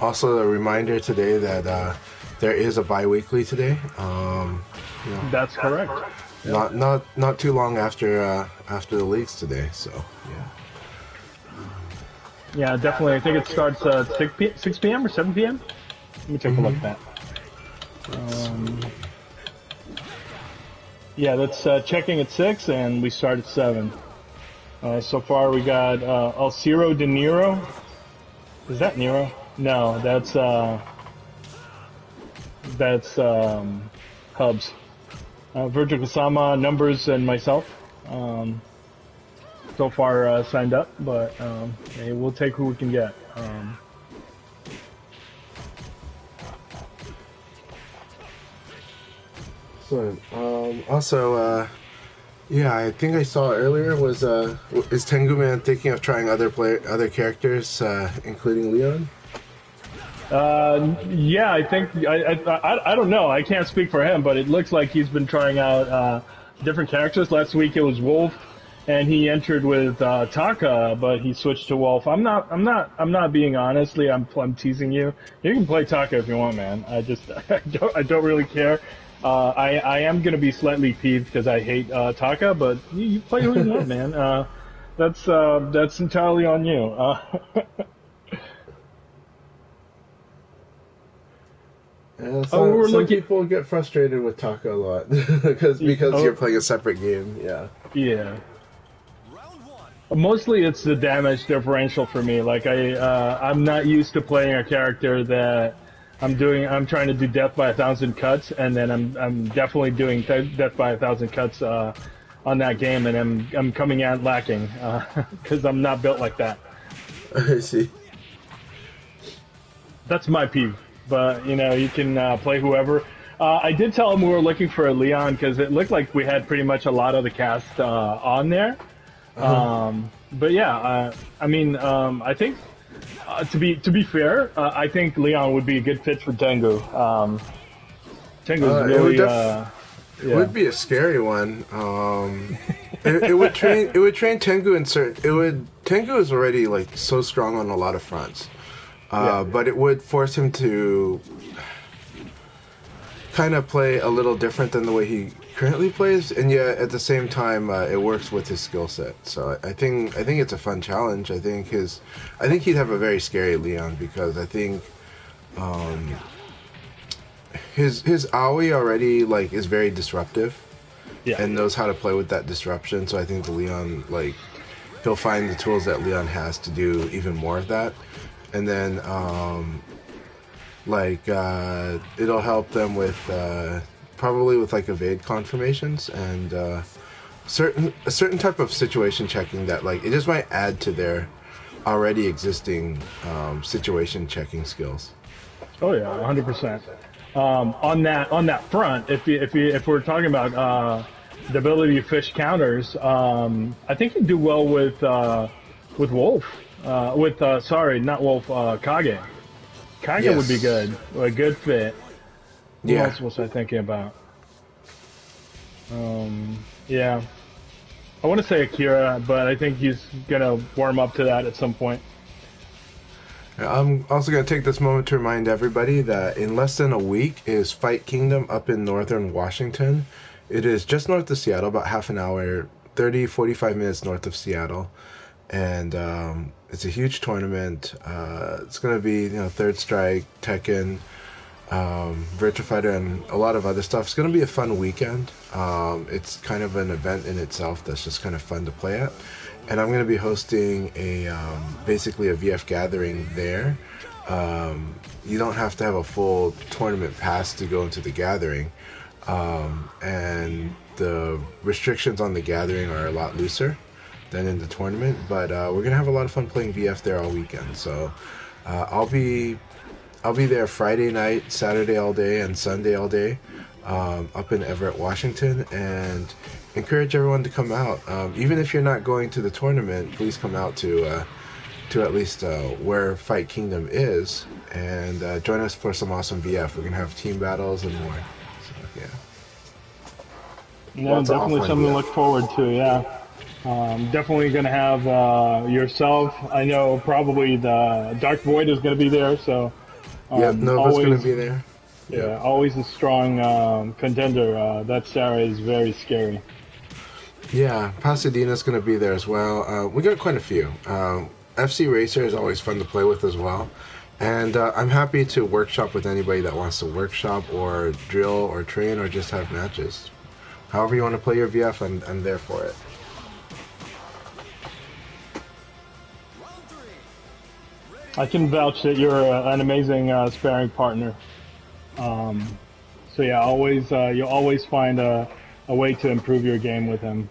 Also, a reminder today that there is a bi-weekly today. You know, That's correct. Yeah. not too long after the leagues today. So yeah. Yeah, definitely. I think it starts at 6 p.m. or 7 p.m. Let me take a look at that. Yeah, that's checking at 6, and we start at 7. So far, we got El Ciro De Niro. Is that Nero? No, that's Hubs. Virgil Kasama, Numbers, and myself. So far signed up, but hey, we'll take who we can get. So also, yeah, I think I saw earlier was is Tengu Man thinking of trying other characters, including Leon? Yeah, I think I don't know. I can't speak for him, but it looks like he's been trying out different characters. Last week it was Wolf, and he entered with Taka, but he switched to Wolf. I'm not being honestly. I'm teasing you. You can play Taka if you want, man. I don't really care. I am gonna be slightly peeved because I hate Taka, but you play who you want, man. That's entirely on you. We're Some looking. people get frustrated with Taka a lot because Oh, you're playing a separate game. Yeah. yeah. Mostly it's the damage differential for me. Like I'm not used to playing a character that I'm trying to do death by 1,000 cuts, and then I'm definitely doing death by 1,000 cuts on that game, and I'm coming out lacking because I'm not built like that. I see. That's my peeve. But you can play whoever. I did tell him we were looking for a Leon because it looked like we had pretty much a lot of the cast on there. But yeah, I mean, I think to be fair, I think Leon would be a good fit for Tengu. Tengu's really, It would yeah, be a scary one. It would train Tengu in certain. Tengu is already like so strong on a lot of fronts. yeah, But it would force him to kind of play a little different than the way he currently plays, and yet at the same time, it works with his skill set. So I think it's a fun challenge. I think he'd have a very scary Leon because I think his Aoi already like is very disruptive yeah. and knows how to play with that disruption. So I think the Leon like he'll find the tools that Leon has to do even more of that, and then it'll help them with probably with like evade confirmations and a certain type of situation checking that like it just might add to their already existing situation checking skills. Oh yeah, 100%. On that front, if we're talking about the ability to fish counters, I think he'd do well with Wolf. Sorry, not Wolf. Kage. Kage would be Yes. good. A good fit. Who Yeah. else was I thinking about? Yeah, I want to say Akira, but I think he's gonna warm up to that at some point. I'm also going to take this moment to remind everybody that in less than a week is Fight Kingdom up in northern Washington. It is just north of Seattle, about half an hour, 45 minutes north of Seattle. And it's a huge tournament. It's going to be, Third Strike, Tekken, Virtua Fighter, and a lot of other stuff. It's going to be a fun weekend. It's kind of an event in itself that's just kind of fun to play at. And I'm going to be hosting basically a VF gathering there. You don't have to have a full tournament pass to go into the gathering. And the restrictions on the gathering are a lot looser than in the tournament. But we're going to have a lot of fun playing VF there all weekend. So I'll be there Friday night, Saturday all day, and Sunday all day, up in Everett, Washington, and encourage everyone to come out. Even if you're not going to the tournament, please come out to at least where Fight Kingdom is, and join us for some awesome VF. We're gonna have team battles and more. So yeah, Yeah, lots of definitely offline something to VF. look forward to. Yeah. Definitely going to have yourself. I know probably the Dark Void is going to be there, so Yep, Nova's gonna always, be there. Yep. yeah, always a strong contender. That Sarah is very scary. Yeah, Pasadena's gonna be there as well. We got quite a few. FC Racer is always fun to play with as well. And I'm happy to workshop with anybody that wants to workshop or drill or train or just have matches. However you want to play your VF, I'm there for it. I can vouch that you're an amazing sparring partner. So yeah, always you'll always find a way to improve your game with him.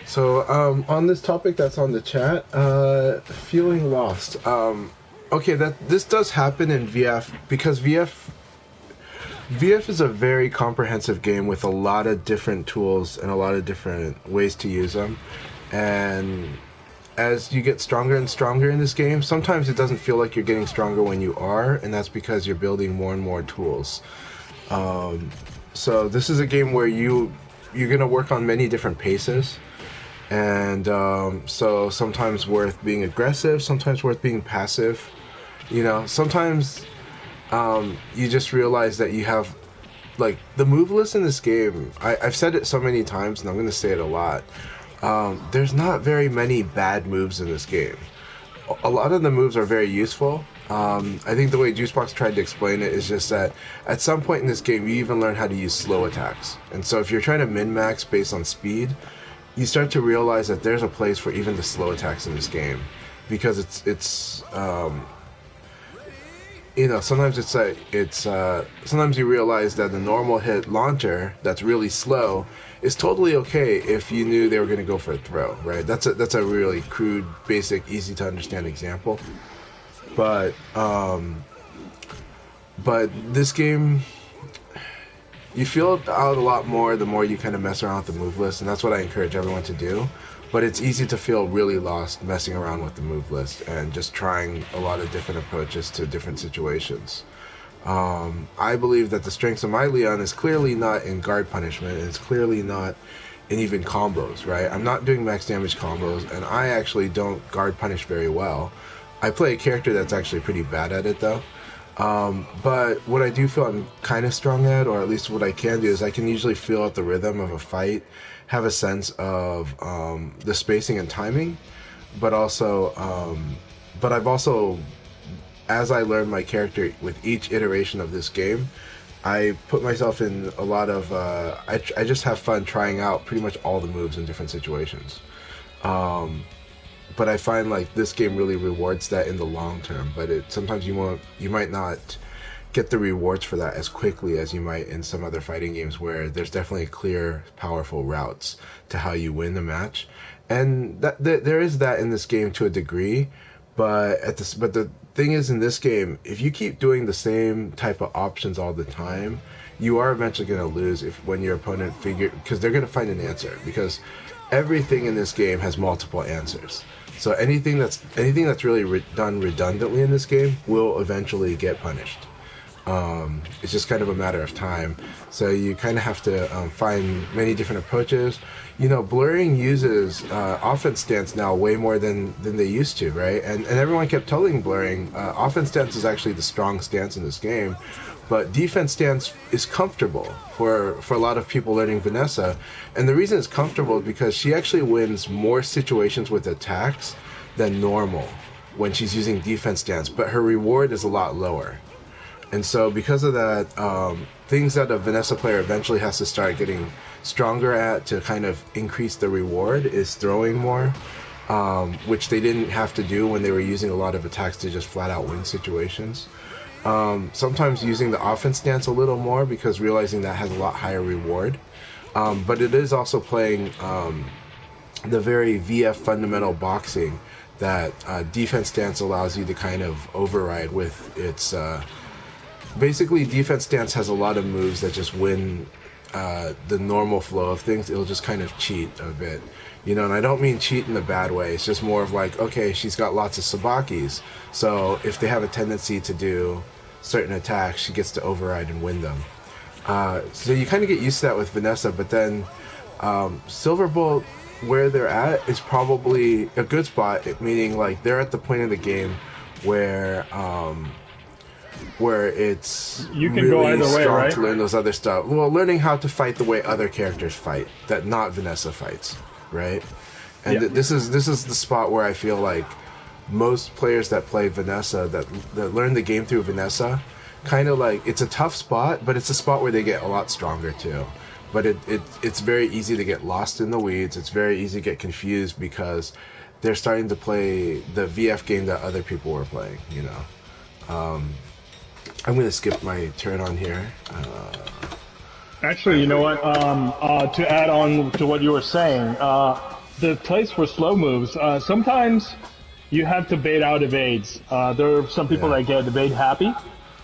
So on this topic that's on the chat, feeling lost. Okay, that this does happen in VF because VF is a very comprehensive game with a lot of different tools and a lot of different ways to use them. And as you get stronger and stronger in this game, sometimes it doesn't feel like you're getting stronger when you are, and that's because you're building more and more tools. So this is a game where you're gonna work on many different paces, and so sometimes worth being aggressive, sometimes worth being passive. You know, sometimes you just realize that you have like the move list in this game. I've said it so many times, and I'm gonna say it a lot. There's not very many bad moves in this game. A lot of the moves are very useful. I think the way Juicebox tried to explain it is just that at some point in this game, you even learn how to use slow attacks. And so if you're trying to min-max based on speed, you start to realize that there's a place for even the slow attacks in this game. Because it's you know, sometimes it's like sometimes you realize that the normal hit launcher that's really slow is totally okay if you knew they were going to go for a throw, right? That's a really crude, basic, easy to understand example. But this game, you feel it out a lot more the more you kind of mess around with the move list, and that's what I encourage everyone to do. But it's easy to feel really lost messing around with the move list and just trying a lot of different approaches to different situations. I believe that the strengths of my Leon is clearly not in guard punishment, and it's clearly not in even combos, right? I'm not doing max damage combos, and I actually don't guard punish very well. I play a character that's actually pretty bad at it, though. But what I do feel I'm kind of strong at, or at least what I can do, is I can usually feel out the rhythm of a fight, have a sense of the spacing and timing, but also, but I've also, as I learn my character with each iteration of this game, I put myself in a lot of, I just have fun trying out pretty much all the moves in different situations. But I find like this game really rewards that in the long term, but sometimes you might not get the rewards for that as quickly as you might in some other fighting games where there's definitely clear, powerful routes to how you win the match. And there is that in this game to a degree, but the thing is in this game, if you keep doing the same type of options all the time, you are eventually going to lose when your opponent because they're going to find an answer, because everything in this game has multiple answers. So anything that's really done redundantly in this game will eventually get punished. It's just kind of a matter of time. So you kind of have to find many different approaches. You know, blurring uses offense stance now way more than they used to, right? And everyone kept telling blurring offense stance is actually the strong stance in this game, but defense stance is comfortable for a lot of people learning Vanessa. And the reason it's comfortable is because she actually wins more situations with attacks than normal when she's using defense stance, but her reward is a lot lower. And so because of that, things that a Vanessa player eventually has to start getting stronger at to kind of increase the reward is throwing more, which they didn't have to do when they were using a lot of attacks to just flat out win situations. Sometimes using the offense stance a little more because realizing that has a lot higher reward. But it is also playing the very VF fundamental boxing that defense stance allows you to kind of override with its... basically, defense stance has a lot of moves that just win the normal flow of things. It'll just kind of cheat a bit, you know. And I don't mean cheat in a bad way. It's just more of like, okay, she's got lots of sabakis, so if they have a tendency to do certain attacks, she gets to override and win them. So you kind of get used to that with Vanessa, but then Silverbolt, where they're at is probably a good spot, meaning like they're at the point of the game where it's You can go really either way, strong right? to learn those other stuff. Well, learning how to fight the way other characters fight that not Vanessa fights, right? And Yeah. this is the spot where I feel like most players that play Vanessa that learn the game through Vanessa, kind of like it's a tough spot, but it's a spot where they get a lot stronger too. But it's very easy to get lost in the weeds. It's very easy to get confused because they're starting to play the VF game that other people were playing. You know, I'm gonna skip my turn on here. Actually, you know what? To add on to what you were saying, the place for slow moves. Sometimes you have to bait out evades. There are some people Yeah. that get evade happy,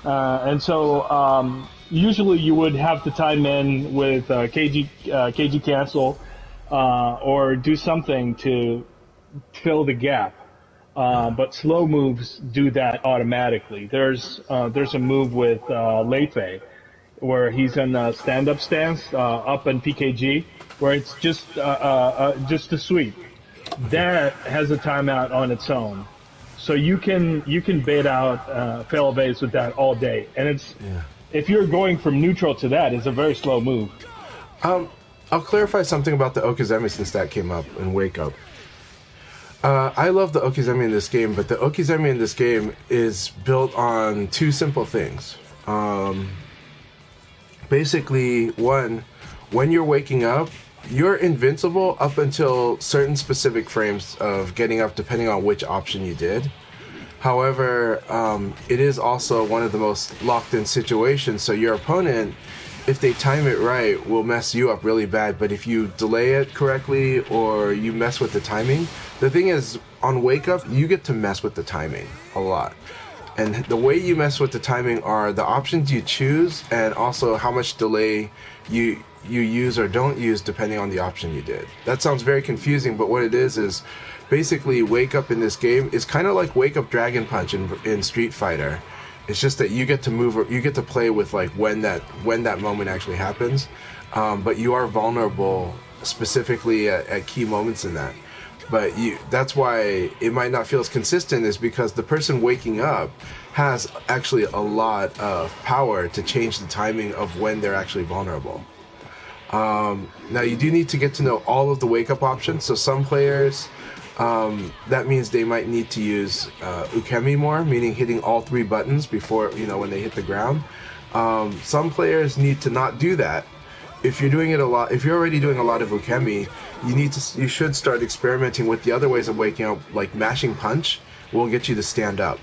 and so usually you would have to time in with KG cancel or do something to fill the gap. But slow moves do that automatically. There's a move with Leifei where he's in a stand-up stance up in PKG, where it's just a sweep. That has a timeout on its own, so you can bait out fail evades with that all day, and it's Yeah. if you're going from neutral to that, it's a very slow move. I'll clarify something about the Okizeme since that came up in Wake Up. I love the Okizeme in this game, but the Okizeme in this game is built on two simple things. Basically, one, when you're waking up, you're invincible up until certain specific frames of getting up, depending on which option you did. However, it is also one of the most locked-in situations, so your opponent, if they time it right, will mess you up really bad. But if you delay it correctly or you mess with the timing, the thing is, on Wake Up, you get to mess with the timing a lot. And the way you mess with the timing are the options you choose and also how much delay you use or don't use depending on the option you did. That sounds very confusing, but what it is basically Wake Up in this game is kind of like Wake Up Dragon Punch in Street Fighter. It's just that you get to move, or you get to play with like when that moment actually happens, but you are vulnerable specifically at key moments in that. But that's why it might not feel as consistent, is because the person waking up has actually a lot of power to change the timing of when they're actually vulnerable. Now you do need to get to know all of the wake up options. So some players, that means they might need to use Ukemi more, meaning hitting all three buttons before, when they hit the ground. Some players need to not do that. If you're doing it a lot, if you're already doing a lot of Ukemi, you should start experimenting with the other ways of waking up, like mashing punch will get you to stand up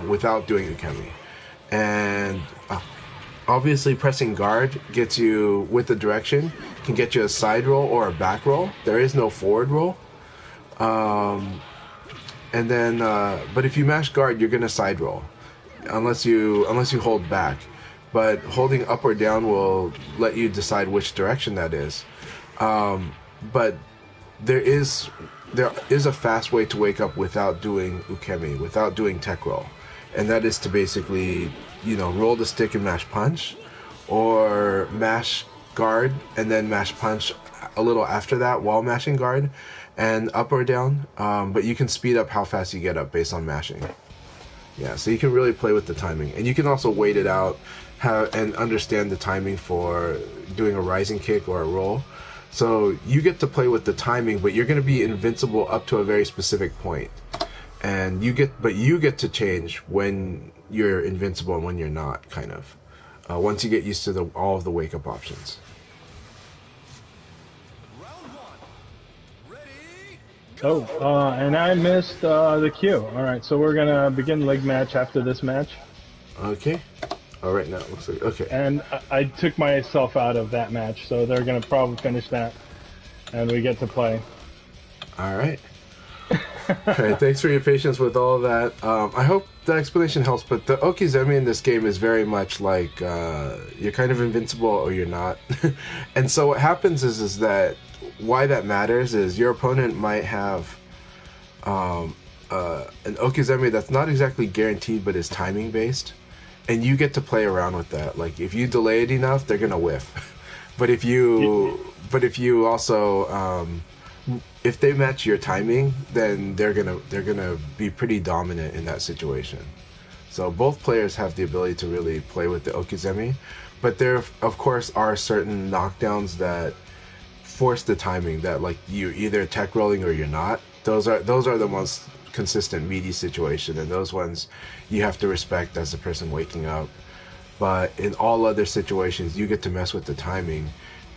without doing Ukemi. And obviously pressing guard gets you with the direction, can get you a side roll or a back roll. There is no forward roll. And then, but if you mash guard, you're gonna side roll, unless you hold back. But holding up or down will let you decide which direction that is. But there is a fast way to wake up without doing Ukemi, without doing tech roll, and that is to basically, roll the stick and mash punch, or mash guard and then mash punch a little after that while mashing guard, and up or down. But you can speed up how fast you get up based on mashing. Yeah, so you can really play with the timing, and you can also wait it out, and understand the timing for doing a rising kick or a roll. So you get to play with the timing, but you're going to be invincible up to a very specific point, and you get to change when you're invincible and when you're not. Kind of once you get used to all of the wake up options. Oh, and I missed the cue. All right, so we're gonna begin leg match after this match. Okay. All right, now it looks like okay. And I took myself out of that match, so they're gonna probably finish that, and we get to play. All right. Okay, thanks for your patience with all of that. I hope the explanation helps, but the Okizeme in this game is very much like you're kind of invincible or you're not. And so what happens is that why that matters is your opponent might have an Okizeme that's not exactly guaranteed but is timing based, and you get to play around with that. Like if you delay it enough, they're gonna whiff. But if you also if they match your timing, then they're gonna be pretty dominant in that situation. So both players have the ability to really play with the Okizeme, but there of course are certain knockdowns that force the timing, that like you're either tech rolling or you're not. Those are the most consistent meaty situation, and those ones you have to respect as the person waking up. But in all other situations, you get to mess with the timing,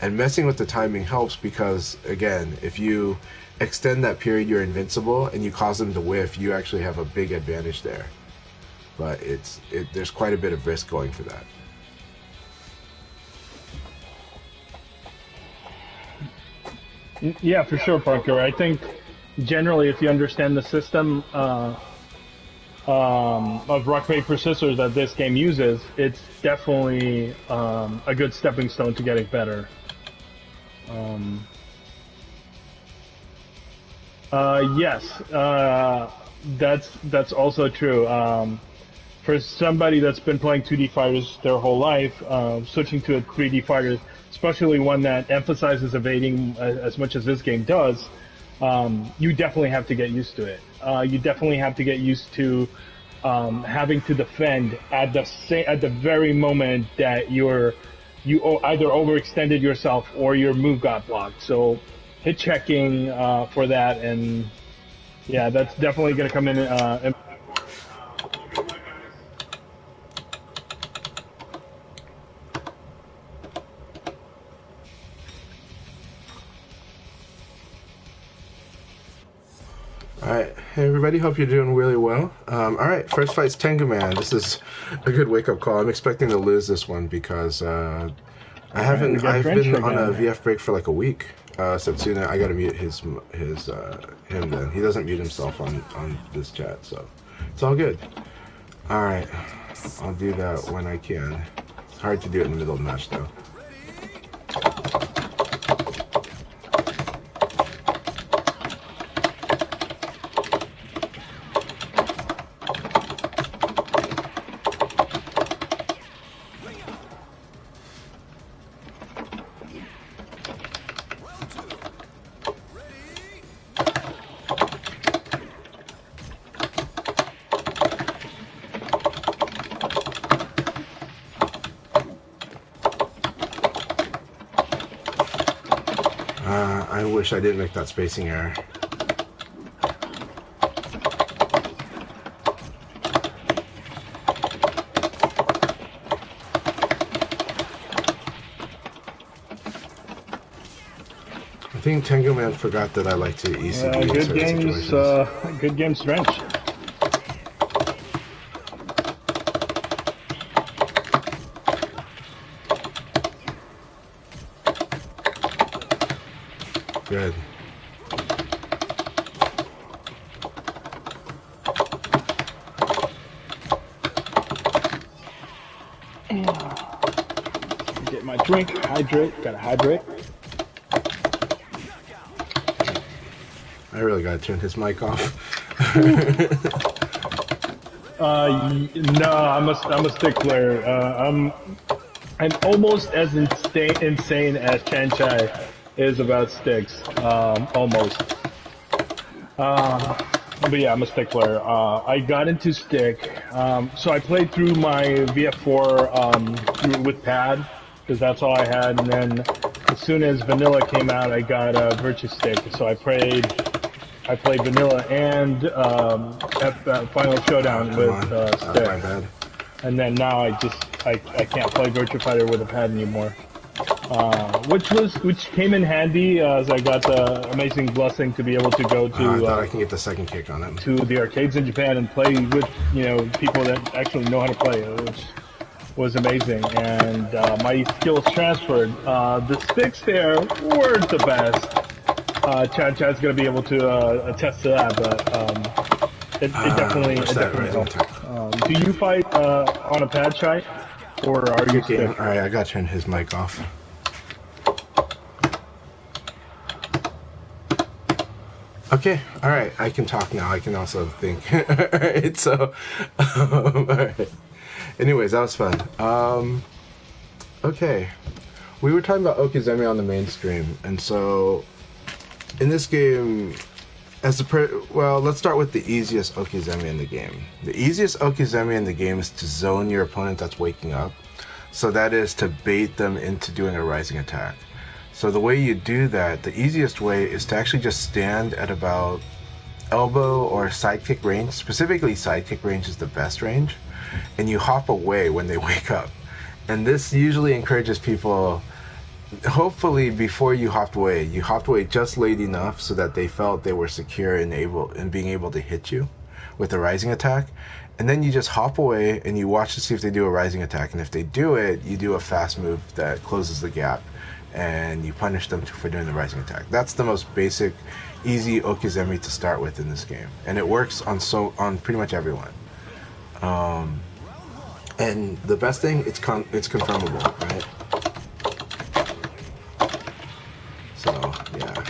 and messing with the timing helps because, again, if you extend that period you're invincible and you cause them to whiff, you actually have a big advantage there. But there's quite a bit of risk going for that. Yeah, for sure, Parker. I think generally, if you understand the system of rock paper scissors that this game uses, it's definitely a good stepping stone to getting better. Yes, that's also true. For somebody that's been playing 2D fighters their whole life, switching to a 3D fighter, especially one that emphasizes evading as much as this game does, you definitely have to get used to it. You definitely have to get used to having to defend at the very moment that you either overextended yourself or your move got blocked. So hit checking for that, and yeah, that's definitely going to come in. Alright, hey everybody, hope you're doing really well. Alright, first fight's Tengu Man. This is a good wake-up call. I'm expecting to lose this one because I've been on a VF break for like a week. Setsuna, I gotta mute him then. He doesn't mute himself on this chat, so it's all good. Alright, I'll do that when I can. It's hard to do it in the middle of the match though. I wish I didn't make that spacing error. I think Tengu Man forgot that I like to ECB in certain situations. Good game strength. Good. Get my drink, gotta hydrate. I really gotta turn his mic off. No, I'm a stickler. I'm almost as insane as Chanchai is about sticks. Almost. But yeah, I'm a stickler. I got into stick. So I played through my VF4 with pad, because that's all I had, and then as soon as vanilla came out, I got a Virtua Stick. So I played vanilla and Final Showdown with stick. And then now I can't play Virtua Fighter with a pad anymore. Which came in handy as I got the amazing blessing to be able to go to. I thought I can get the second kick on it. To the arcades in Japan and play with people that actually know how to play, which was amazing. And my skills transferred. The sticks there weren't the best. Chad's going to be able to attest to that, but it definitely helped. Do you fight on a pad, Chai, or are you stick? All right, I got to turn his mic off. Okay, all right, I can talk now. I can also think. All right, so, all right. Anyways, that was fun. Okay, we were talking about Okizeme on the mainstream, and so In this game, well, let's start with the easiest Okizeme in the game. The easiest Okizeme in the game is to zone your opponent that's waking up. So that is to bait them into doing a rising attack. So the way you do that, the easiest way is to actually just stand at about elbow or sidekick range. Specifically, sidekick range is the best range. And you hop away when they wake up. And this usually encourages people, hopefully before you hopped away just late enough so that they felt they were secure and being able to hit you with a rising attack. And then you just hop away and you watch to see if they do a rising attack. And if they do it, you do a fast move that closes the gap and you punish them for doing the rising attack. That's the most basic, easy Okizeme to start with in this game. And it works on pretty much everyone. And the best thing, it's confirmable, right? So, yeah.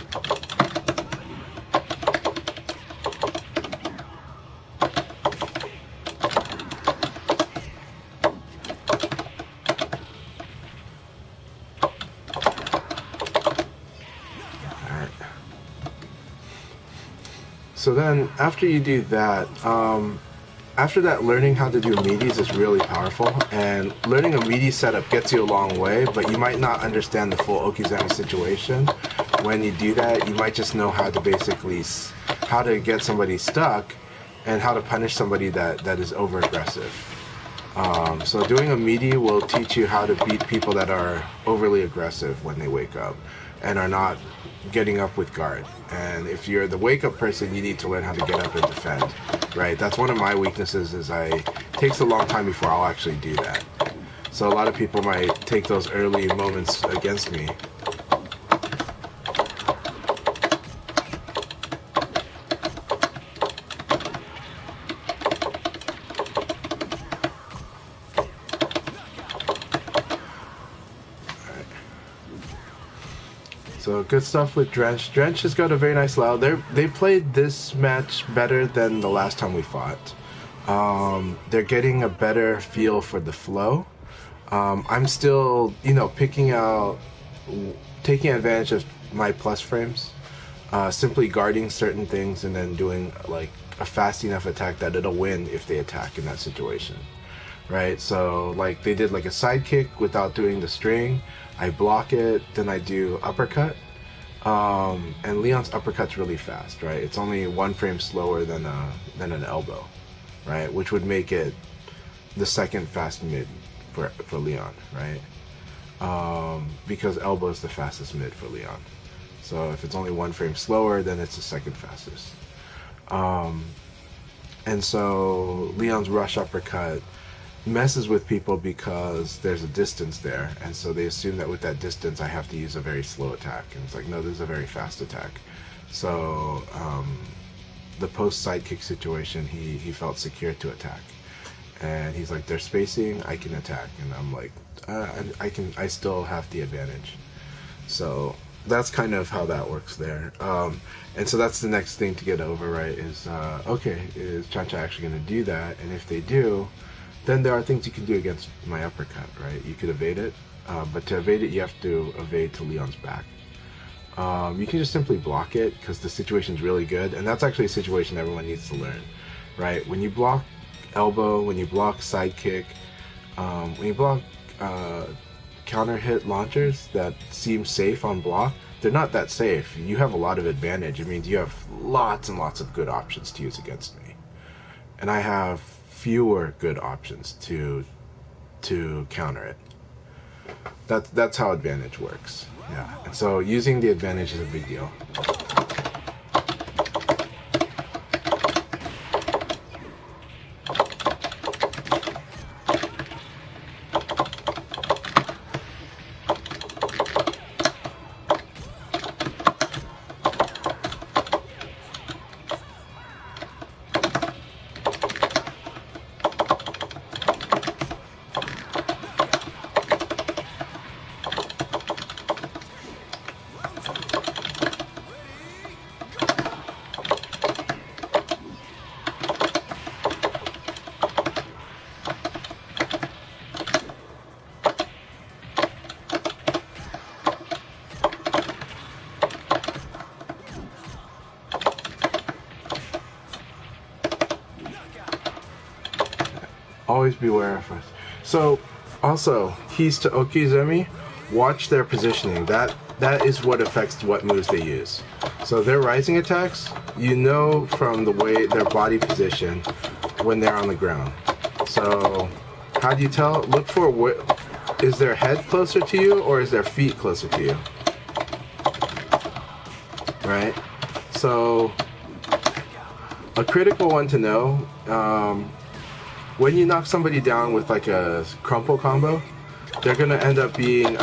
Alright. So then, after you do that, learning how to do meaties is really powerful, and learning a meaty setup gets you a long way, but you might not understand the full Okizeme situation. When you do that, you might just know how to get somebody stuck and how to punish somebody that is over-aggressive. So doing a meaty will teach you how to beat people that are overly aggressive when they wake up and are not getting up with guard. And if you're the wake-up person, you need to learn how to get up and defend, right? That's one of my weaknesses, it takes a long time before I'll actually do that. So a lot of people might take those early moments against me. So good stuff with Drench. Drench has got a very nice loud. They played this match better than the last time we fought. They're getting a better feel for the flow. I'm still, taking advantage of my plus frames, simply guarding certain things and then doing like a fast enough attack that it'll win if they attack in that situation. Right, so like they did like a sidekick without doing the string. I block it, then I do uppercut. And Leon's uppercut's really fast, right? It's only 1 frame slower than an elbow, right? Which would make it the second fast mid for Leon, right? Because elbow is the fastest mid for Leon. So if it's only 1 frame slower, then it's the second fastest. And so Leon's rush uppercut messes with people because there's a distance there, and so they assume that with that distance I have to use a very slow attack, and it's like, no, this is a very fast attack. So the post sidekick situation, he felt secure to attack, and he's like, they're spacing, I can attack, and I'm like, I still have the advantage. So that's kind of how that works there. And so that's the next thing to get over, right, is is Chancha actually going to do that? And if they do, then there are things you can do against my uppercut, right? You could evade it, but to evade it, you have to evade to Leon's back. You can just simply block it because the situation's really good, and that's actually a situation everyone needs to learn, right? When you block elbow, when you block sidekick, when you block counter hit launchers that seem safe on block, they're not that safe. You have a lot of advantage. It means you have lots and lots of good options to use against me, and I have fewer good options to counter it. That's how advantage works. Yeah, and so using the advantage is a big deal. Always beware of us. So, also, keys to Okizeme, watch their positioning. That is what affects what moves they use. So their rising attacks, you know from the way their body position when they're on the ground. So, how do you tell? Look for is their head closer to you or is their feet closer to you? Right? So, a critical one to know, when you knock somebody down with like a crumple combo, they're gonna end up being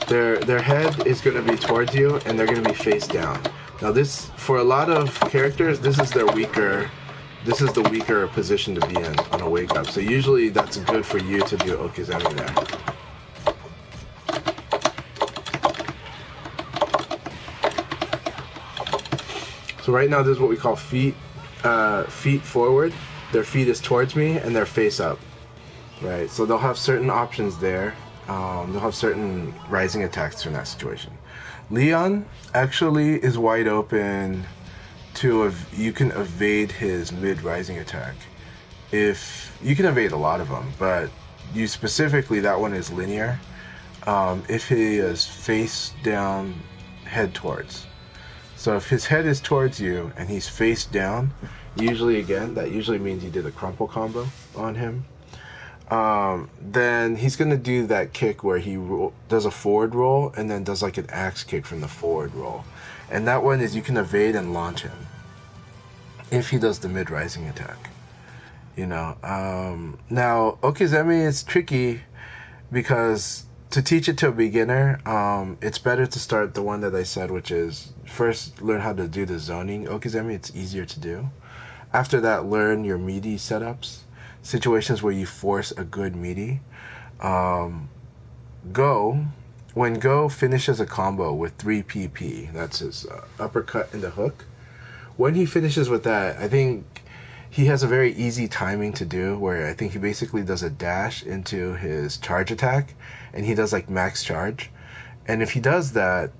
their head is gonna be towards you and they're gonna be face down. Now this, for a lot of characters, this is the weaker position to be in on a wake up. So usually that's good for you to do Okizeme there. So right now this is what we call feet forward. Their feet is towards me and their face up. Right, so they'll have certain options there. They'll have certain rising attacks in that situation. Leon actually is wide open to you can evade his mid-rising attack. If you can evade a lot of them, but you specifically, that one is linear. If he is face down, head towards. So if his head is towards you and he's face down, that usually means you did a crumple combo on him. Then he's going to do that kick where he does a forward roll and then does like an axe kick from the forward roll. And that one is you can evade and launch him if he does the mid-rising attack. Now, Okizeme is tricky because to teach it to a beginner, it's better to start the one that I said, which is first learn how to do the zoning Okizeme. It's easier to do. After that, learn your meaty setups. Situations where you force a good meaty. When Go finishes a combo with 3 PP, that's his uppercut and the hook. When he finishes with that, I think he has a very easy timing to do where I think he basically does a dash into his charge attack and he does like max charge. And if he does that,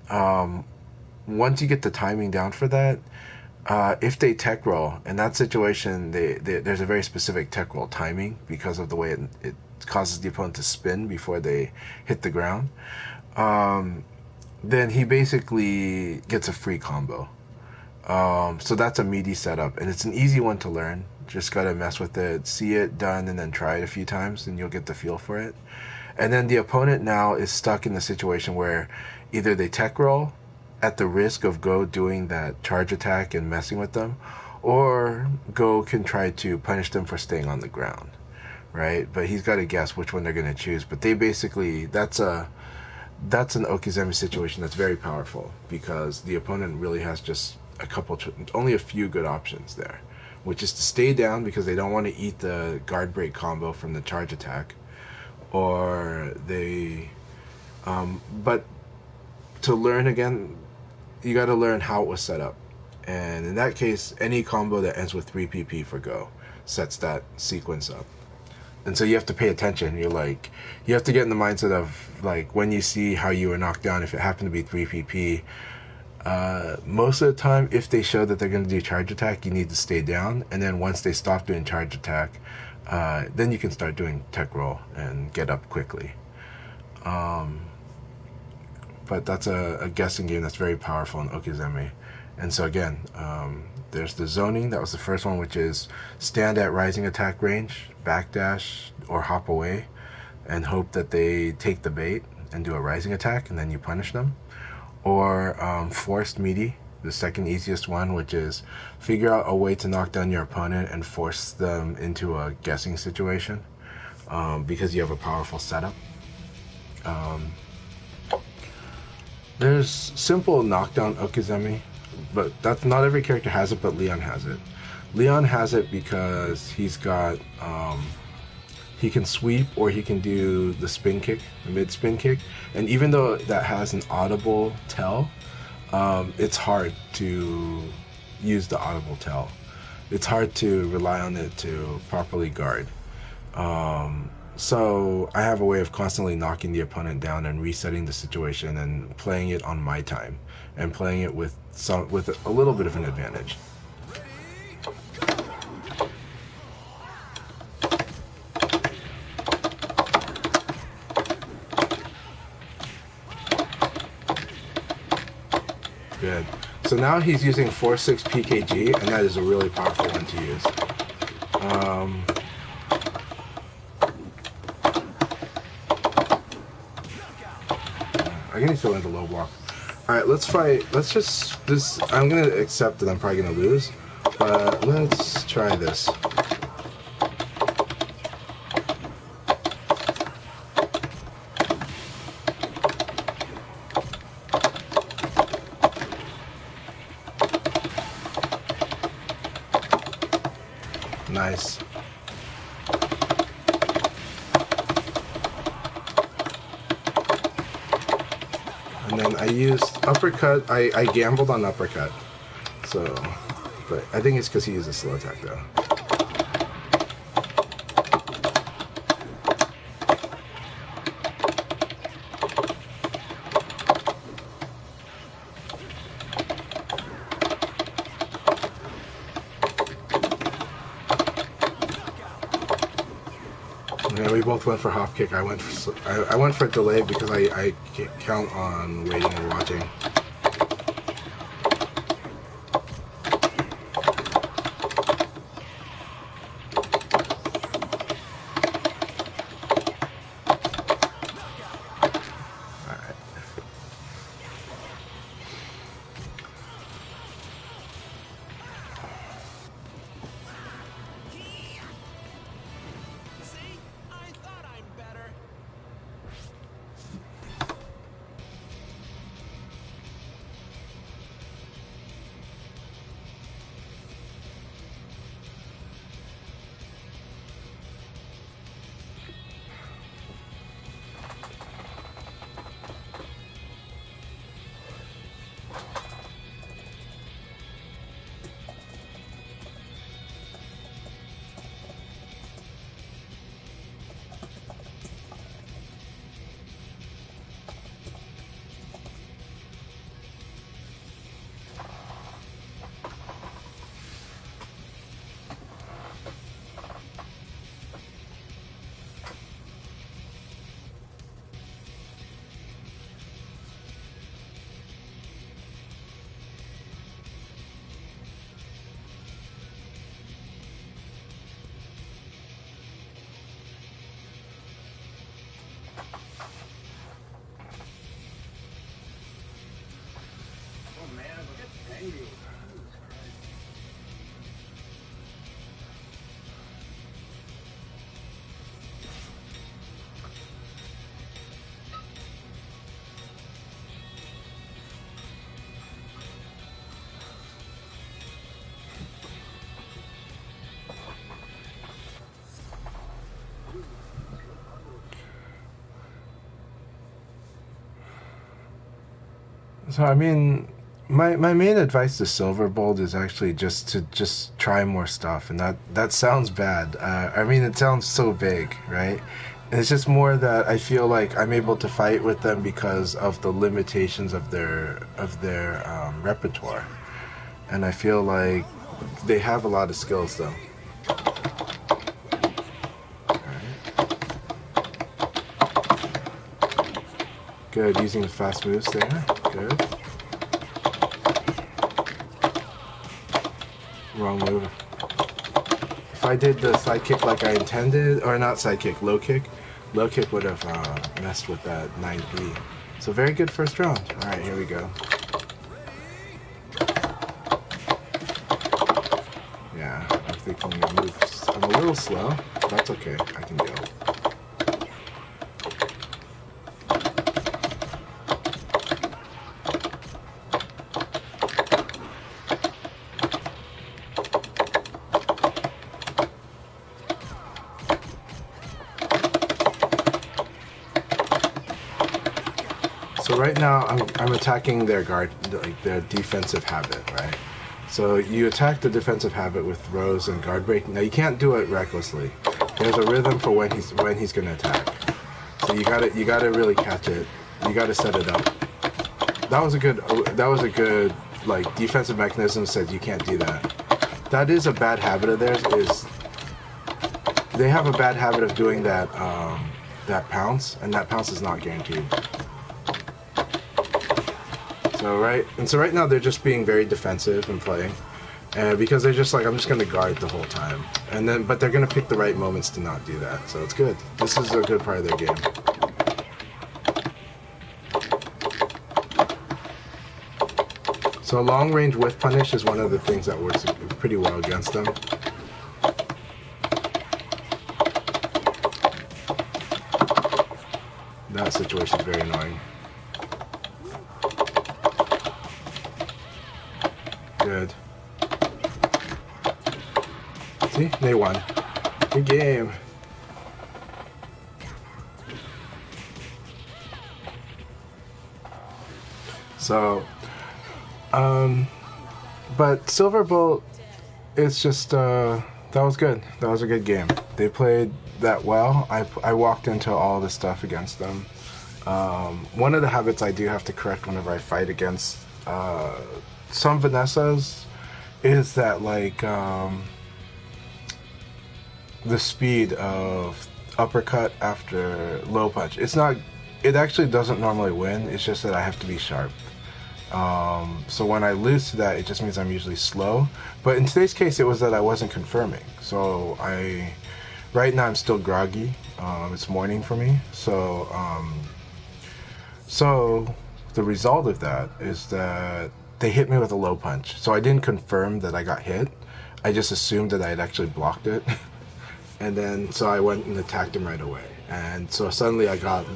once you get the timing down for that, if they tech roll, in that situation, there's a very specific tech roll timing because of the way it causes the opponent to spin before they hit the ground. Then he basically gets a free combo. So that's a meaty setup, and it's an easy one to learn. Just gotta mess with it, see it done, and then try it a few times, and you'll get the feel for it. And then the opponent now is stuck in the situation where either they tech roll at the risk of Go doing that charge attack and messing with them, or Go can try to punish them for staying on the ground, right? But he's got to guess which one they're going to choose. But they basically, that's an Okizeme situation that's very powerful because the opponent really has just only a few good options there, which is to stay down because they don't want to eat the guard break combo from the charge attack, or but to learn again, you got to learn how it was set up. And in that case, any combo that ends with 3 PP for Go sets that sequence up. And so you have to pay attention. You have to get in the mindset of like when you see how you were knocked down, if it happened to be 3 PP, most of the time, if they show that they're going to do charge attack, you need to stay down. And then once they stop doing charge attack, then you can start doing tech roll and get up quickly. But that's a guessing game that's very powerful in Okizeme. And so again, there's the zoning. That was the first one, which is stand at rising attack range, backdash, or hop away, and hope that they take the bait and do a rising attack, and then you punish them. Or forced meaty, the second easiest one, which is figure out a way to knock down your opponent and force them into a guessing situation because you have a powerful setup. There's simple knockdown Okizeme, but that's not every character has it, but Leon has it. Leon has it because he's got, he can sweep or he can do the spin kick, the mid spin kick. And even though that has an audible tell, it's hard to use the audible tell. It's hard to rely on it to properly guard. So I have a way of constantly knocking the opponent down and resetting the situation and playing it on my time and playing it with a little bit of an advantage. So now he's using 4-6 PKG, and that is a really powerful one to use. I need to land a low block. Alright, let's fight. Let's just... this. I'm going to accept that I'm probably going to lose, but let's try this. Nice. And then I used uppercut. I gambled on uppercut. So, but I think it's because he used a slow attack though. Yeah, we both went for hop kick. I went for a delay because I count on waiting and watching. So I mean, my main advice to Silverbolt is actually just to try more stuff, and that sounds bad. I mean, it sounds so big, right? And it's just more that I feel like I'm able to fight with them because of the limitations of their repertoire, and I feel like they have a lot of skills though. Good, using the fast moves there. Good. Wrong move. If I did the side kick like I intended, or not side kick, low kick would have messed with that 9B. So very good first round. Alright, here we go. Yeah, I'm thinking the moves. I'm a little slow. That's okay. I can go. So right now I'm attacking their guard, like their defensive habit, right? So you attack the defensive habit with throws and guard break. Now you can't do it recklessly. There's a rhythm for when he's going to attack. So you gotta really catch it. You gotta set it up. That was a good like defensive mechanism says you can't do that. That is a bad habit of theirs. Is they have a bad habit of doing that that pounce, and that pounce is not guaranteed. So right now they're just being very defensive and playing, and because they're just like, I'm just gonna guard the whole time, and then but they're gonna pick the right moments to not do that. So it's good. This is a good part of their game. So long range whiff punish is one of the things that works pretty well against them. That situation is very annoying. Good. See? They won. Good game. So, but Silverbolt, it's just, that was good. That was a good game. They played that well. I walked into all the stuff against them. One of the habits I do have to correct whenever I fight against some Vanessas is that, like, the speed of uppercut after low punch. It actually doesn't normally win. It's just that I have to be sharp. So when I lose to that, it just means I'm usually slow. But in today's case, it was that I wasn't confirming. So right now I'm still groggy. It's morning for me. So the result of that is that they hit me with a low punch. So I didn't confirm that I got hit. I just assumed that I had actually blocked it. And then, so I went and attacked him right away. And so suddenly I got,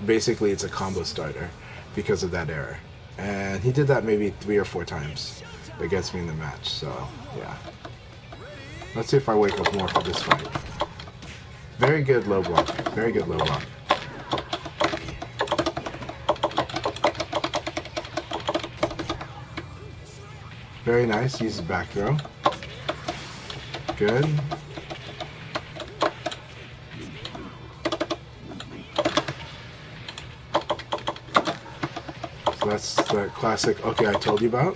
basically it's a combo starter because of that error. And he did that maybe 3 or 4 times against me in the match, so yeah. Let's see if I wake up more for this fight. Very good low block, very good low block. Very nice, uses back throw. Good. That's the classic, okay, I told you about.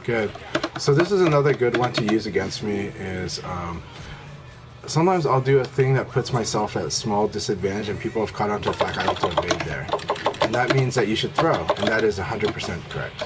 Good. So this is another good one to use against me is, sometimes I'll do a thing that puts myself at a small disadvantage and people have caught on to the fact I have to evade there. And that means that you should throw, and that is 100% correct.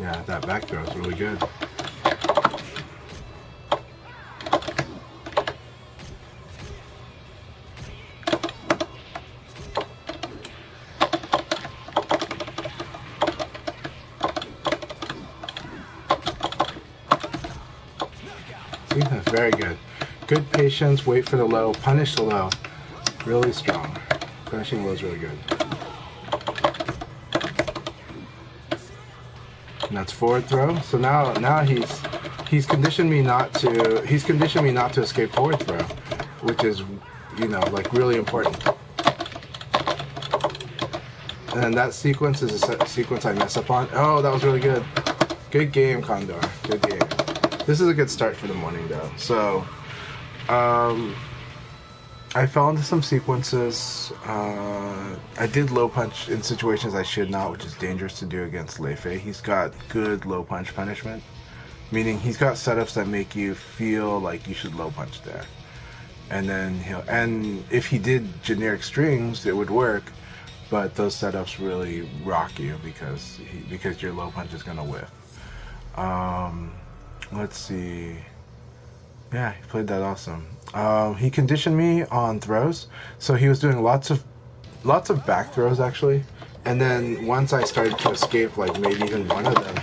Yeah, that back throw is really good. See, that's very good. Good patience, wait for the low, punish the low. Really strong. Punishing low is really good. And that's forward throw. So now he's conditioned me not to escape forward throw, which is, you know, like really important. And that sequence is a sequence I mess up on. Oh, that was really good. Good game, Condor. Good game. This is a good start for the morning though. So I fell into some sequences. I did low punch in situations I should not, which is dangerous to do against Lei Fei. He's got good low punch punishment, meaning he's got setups that make you feel like you should low punch there. And then and if he did generic strings, it would work, but those setups really rock you because your low punch is gonna whiff. Let's see. Yeah, he played that awesome. He conditioned me on throws, so he was doing lots of back throws actually, and then once I started to escape, like maybe even one of them,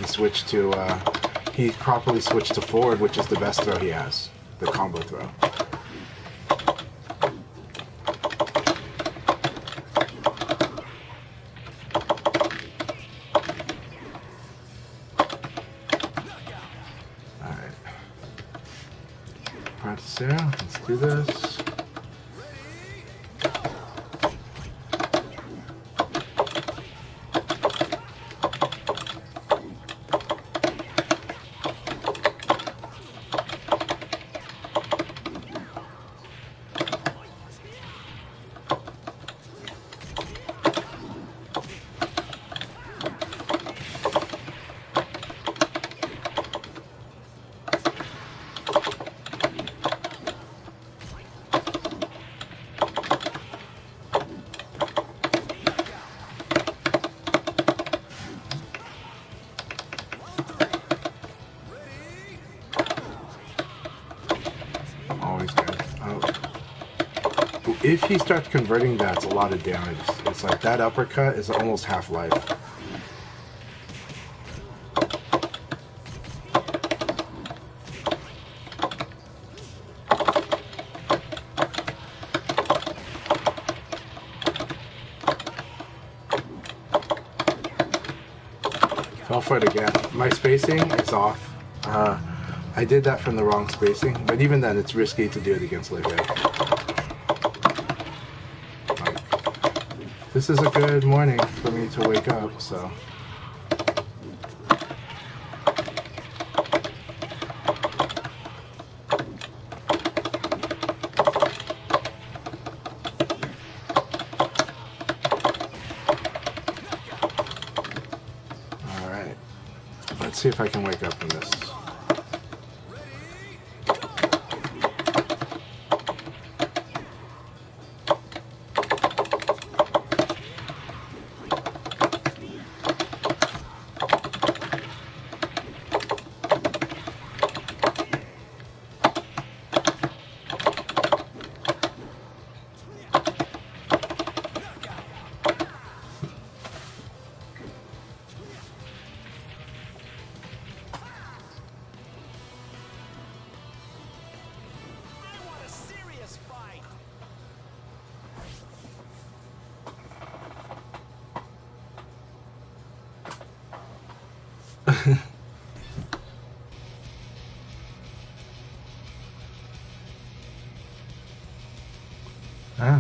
he properly switched to forward, which is the best throw he has, the combo throw. Practice there. Let's do this. always good. If he starts converting that, it's a lot of damage. It's like that uppercut is almost half life. Fell for it again. My spacing is off. I did that from the wrong spacing, but even then it's risky to do it against Livid. This is a good morning for me to wake up, so. Alright. Let's see if I can wake up from this.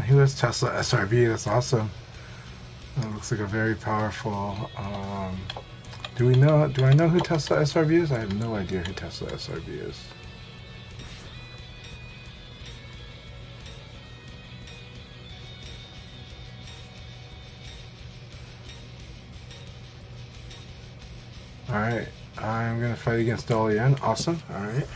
He was Tesla SRB. That's awesome. That looks like a very powerful. Do I know who Tesla SRB is? I have no idea who Tesla SRB is. Alright, I'm gonna fight against Dolian. Awesome, alright.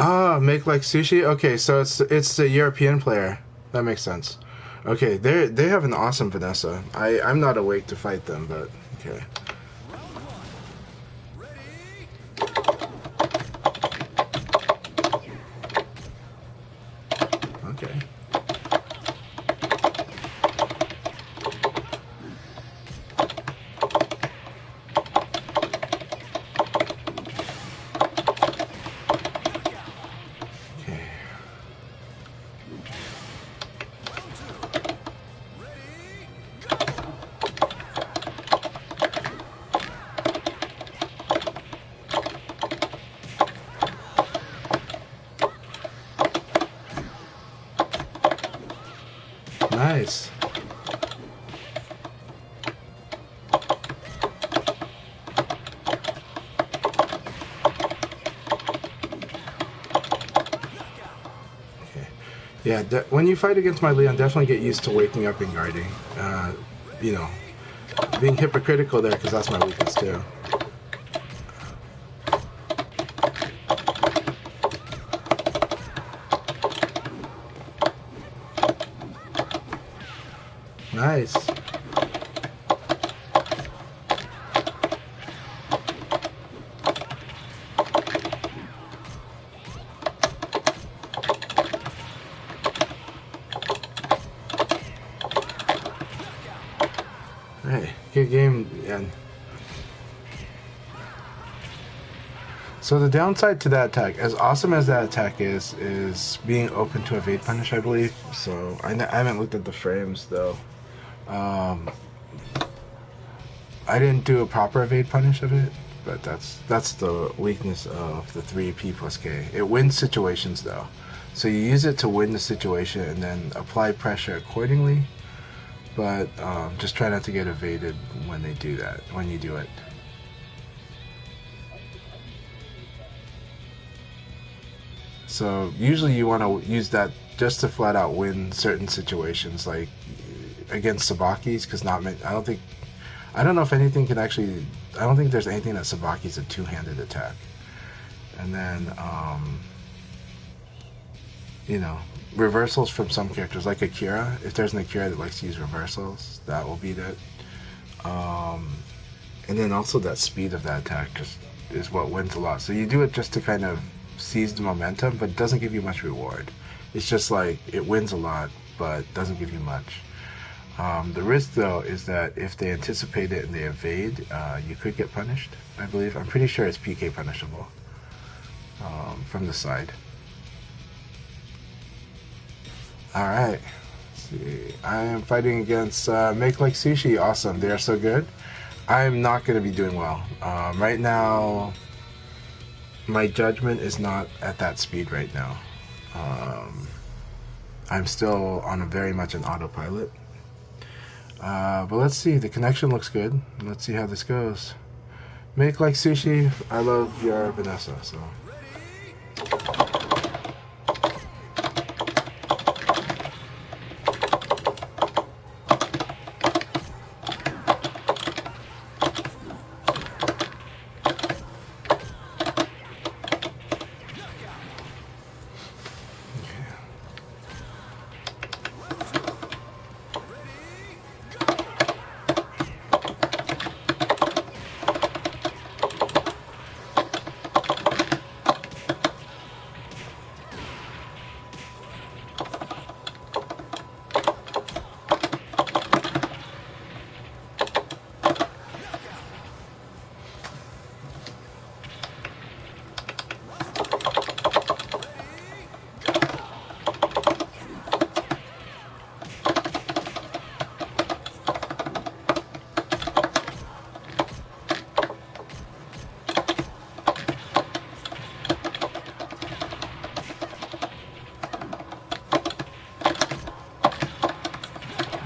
Ah, make like sushi? Okay, so it's the European player. That makes sense. Okay, they have an awesome Vanessa. I'm not awake to fight them, but okay. Okay. Nice. Okay. Yeah, when you fight against my Leon, definitely get used to waking up and guarding. You know, being hypocritical there because that's my weakness too. Nice. Hey, good game, and so the downside to that attack, as awesome as that attack is being open to evade punish, I believe. So I haven't looked at the frames though. I didn't do a proper evade punish of it, but that's the weakness of the 3P plus K. It wins situations though, so you use it to win the situation and then apply pressure accordingly. But just try not to get evaded when they do that. When you do it. So usually you want to use that just to flat out win certain situations, like against Sabaki's, because I don't know if anything can actually. I don't think there's anything that Sabaki's a two-handed attack. And then, you know, reversals from some characters, like Akira. If there's an Akira that likes to use reversals, that will beat it. And then also that speed of that attack just is what wins a lot. So you do it just to kind of seize the momentum, but it doesn't give you much reward. It's just like it wins a lot, but doesn't give you much. The risk, though, is that if they anticipate it and they evade, you could get punished, I believe. I'm pretty sure it's PK punishable from the side. Alright. See. I am fighting against Make Like Sushi. Awesome. They are so good. I'm not going to be doing well. Right now, my judgment is not at that speed right now. I'm still on very much an autopilot. But let's see. The connection looks good. Let's see how this goes. Make Like Sushi. I love your Vanessa, so.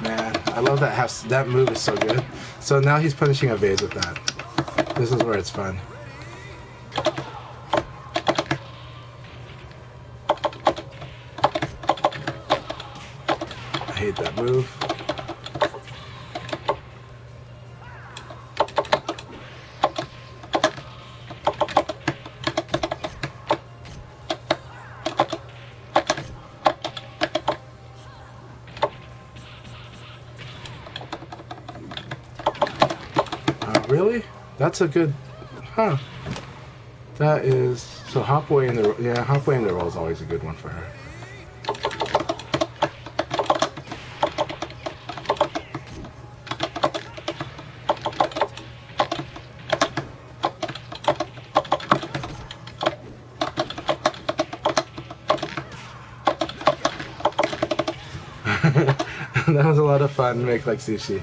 Man, I love that house. That move is so good. So now he's punishing evades with that. This is where it's fun. I hate that move. Really? That's a good, huh? That is so Hopway in the Hopway in the roll is always a good one for her. That was a lot of fun. Make Like Sushi.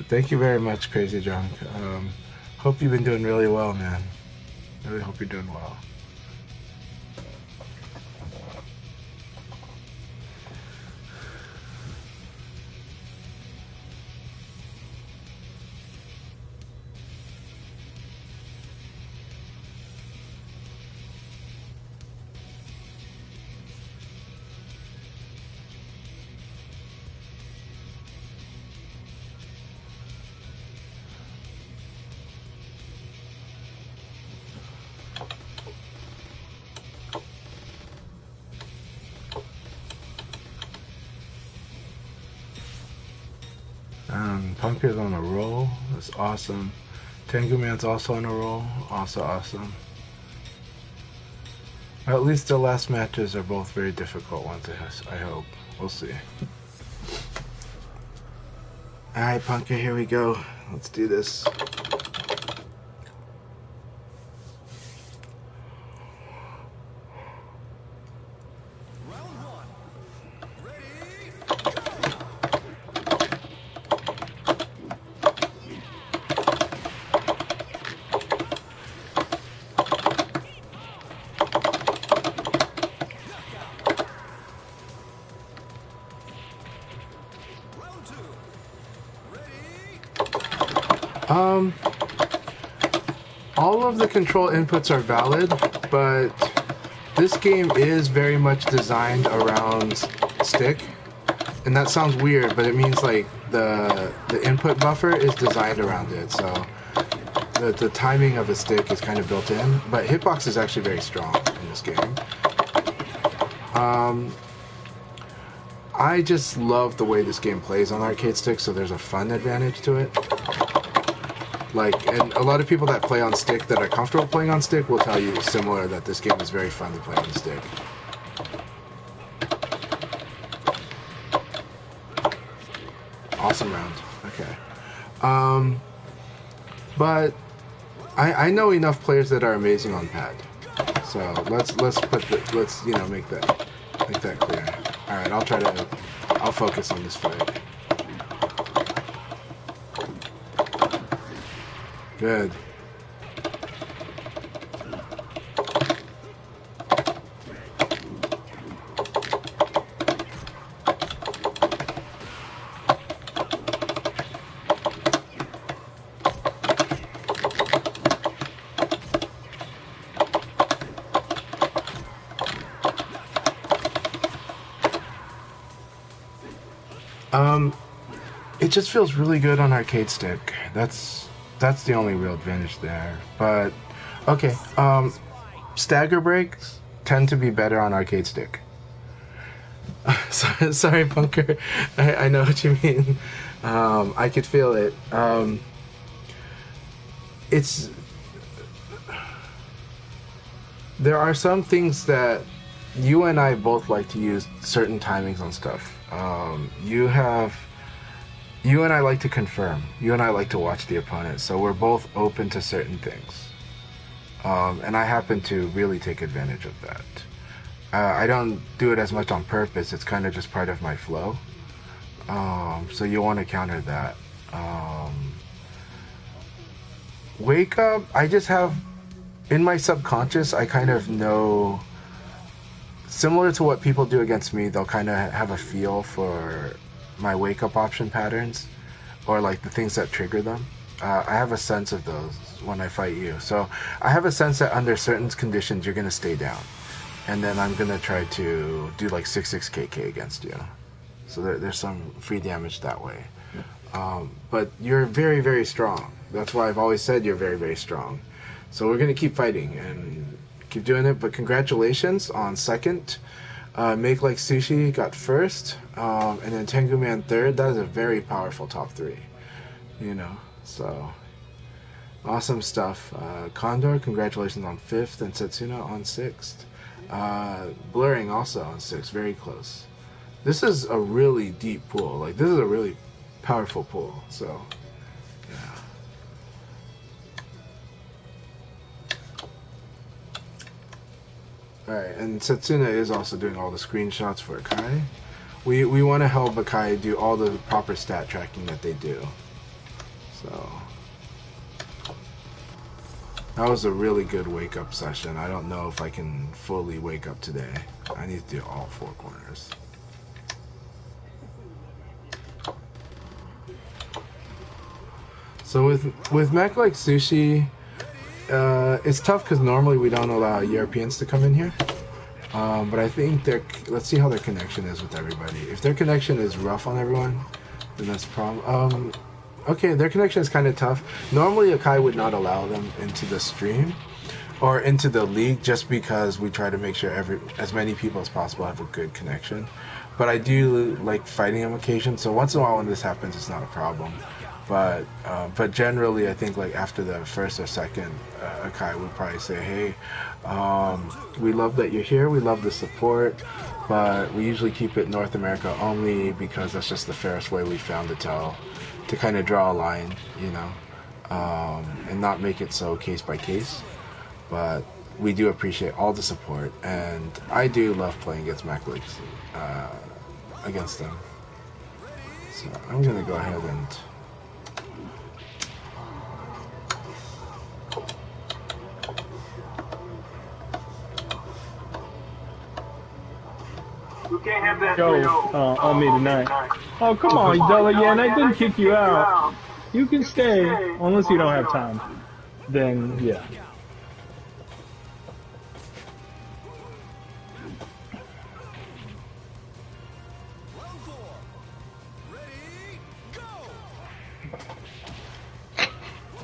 Thank you very much, Crazy Drunk. Hope you've been doing really well, man. Really hope you're doing well. Punker's on a roll. That's awesome. Tengu Man's also on a roll. Also awesome. At least the last matches are both very difficult ones, I hope. We'll see. Alright, Punker, here we go. Let's do this. all of the control inputs are valid, but this game is very much designed around stick. And that sounds weird, but it means like the input buffer is designed around it. So the timing of the stick is kind of built in, but hitbox is actually very strong in this game. I just love the way this game plays on arcade stick, so there's a fun advantage to it. Like, and a lot of people that play on stick that are comfortable playing on stick will tell you similar that this game is very fun to play on the stick. Awesome round. Okay. But I know enough players that are amazing on pad. So let's make that clear. All right, I'll focus on this fight. Good. It just feels really good on arcade stick. That's the only real advantage there. But okay, stagger breaks tend to be better on arcade stick. Sorry, Bunker. I know what you mean. I could feel it. There are some things that you and I both like to use certain timings on stuff. You and I like to confirm. You and I like to watch the opponent, so we're both open to certain things. And I happen to really take advantage of that. I don't do it as much on purpose. It's kind of just part of my flow. So you want to counter that. Wake up, I just have, in my subconscious, I kind of know, similar to what people do against me, they'll kind of have a feel for my wake up option patterns, or like the things that trigger them. I have a sense of those when I fight you. So I have a sense that under certain conditions you're going to stay down. And then I'm going to try to do like 6/6 KK against you. So there's some free damage that way. But you're very, very strong. That's why I've always said you're very, very strong. So we're going to keep fighting and keep doing it. But congratulations on second. Make Like Sushi got first, and then Tengu Man third. That is a very powerful top three, so awesome stuff. Condor, congratulations on fifth, and Setsuna on sixth. Blurring also on sixth, very close. This is a really deep pool. Like, this is a really powerful pool, so yeah. Alright, and Setsuna is also doing all the screenshots for Akai. We want to help Akai do all the proper stat tracking that they do. So that was a really good wake up session. I don't know if I can fully wake up today. I need to do all four corners. So with Mac Like Sushi, it's tough because normally we don't allow Europeans to come in here. But I think let's see how their connection is with everybody. If their connection is rough on everyone, then that's a problem. Okay, their connection is kind of tough. Normally Akai would not allow them into the stream or into the league just because we try to make sure as many people as possible have a good connection. But I do like fighting on occasion, so once in a while when this happens, it's not a problem. But generally, I think like after the first or second, Akai would probably say, hey, we love that you're here, we love the support, but we usually keep it North America only because that's just the fairest way we found to kind of draw a line, and not make it so case by case. But we do appreciate all the support, and I do love playing against MacLeaks, against them. So I'm gonna go ahead and go on me tonight. Oh, come on, Della Yen, I didn't kick you out. You can stay, unless you don't have time. then yeah.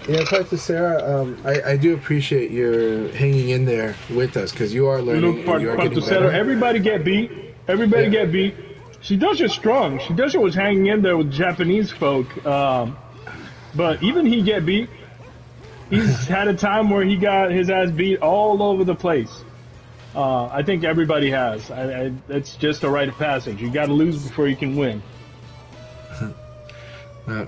Yeah, Partha Sarah, I do appreciate your hanging in there with us because you are learning and you are getting better. Everybody get beat. Everybody Yeah. get beat. Shidosha strong. Shidosha was hanging in there with Japanese folk. But even he get beat. He's had a time where he got his ass beat all over the place. I think everybody has. It's just a rite of passage. You got to lose before you can win.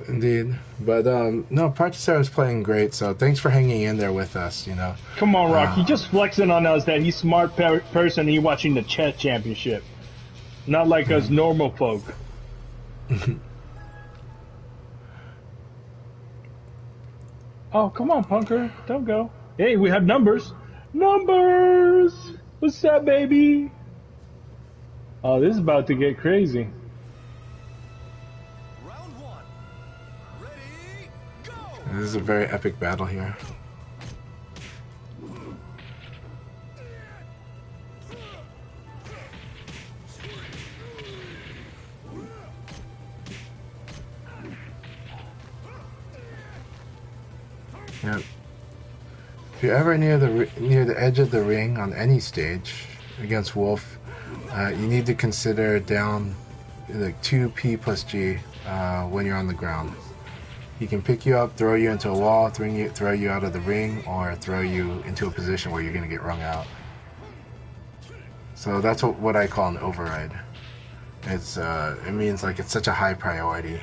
Indeed, but no, Partha Sarah's playing great. So thanks for hanging in there with us. You know. Come on, Rock. He just flexing on us that he's smart person and he watching the chess championship. Not like us normal folk. Oh, come on, punker. Don't go. Hey, we have numbers. Numbers! What's up, baby? Oh, this is about to get crazy. Round one. Ready, go! This is a very epic battle here. Yep. If you're ever near the edge of the ring on any stage against Wolf, you need to consider down like 2P plus G when you're on the ground. He can pick you up, throw you into a wall, throw you out of the ring, or throw you into a position where you're going to get wrung out. So that's what I call an override. It means like it's such a high priority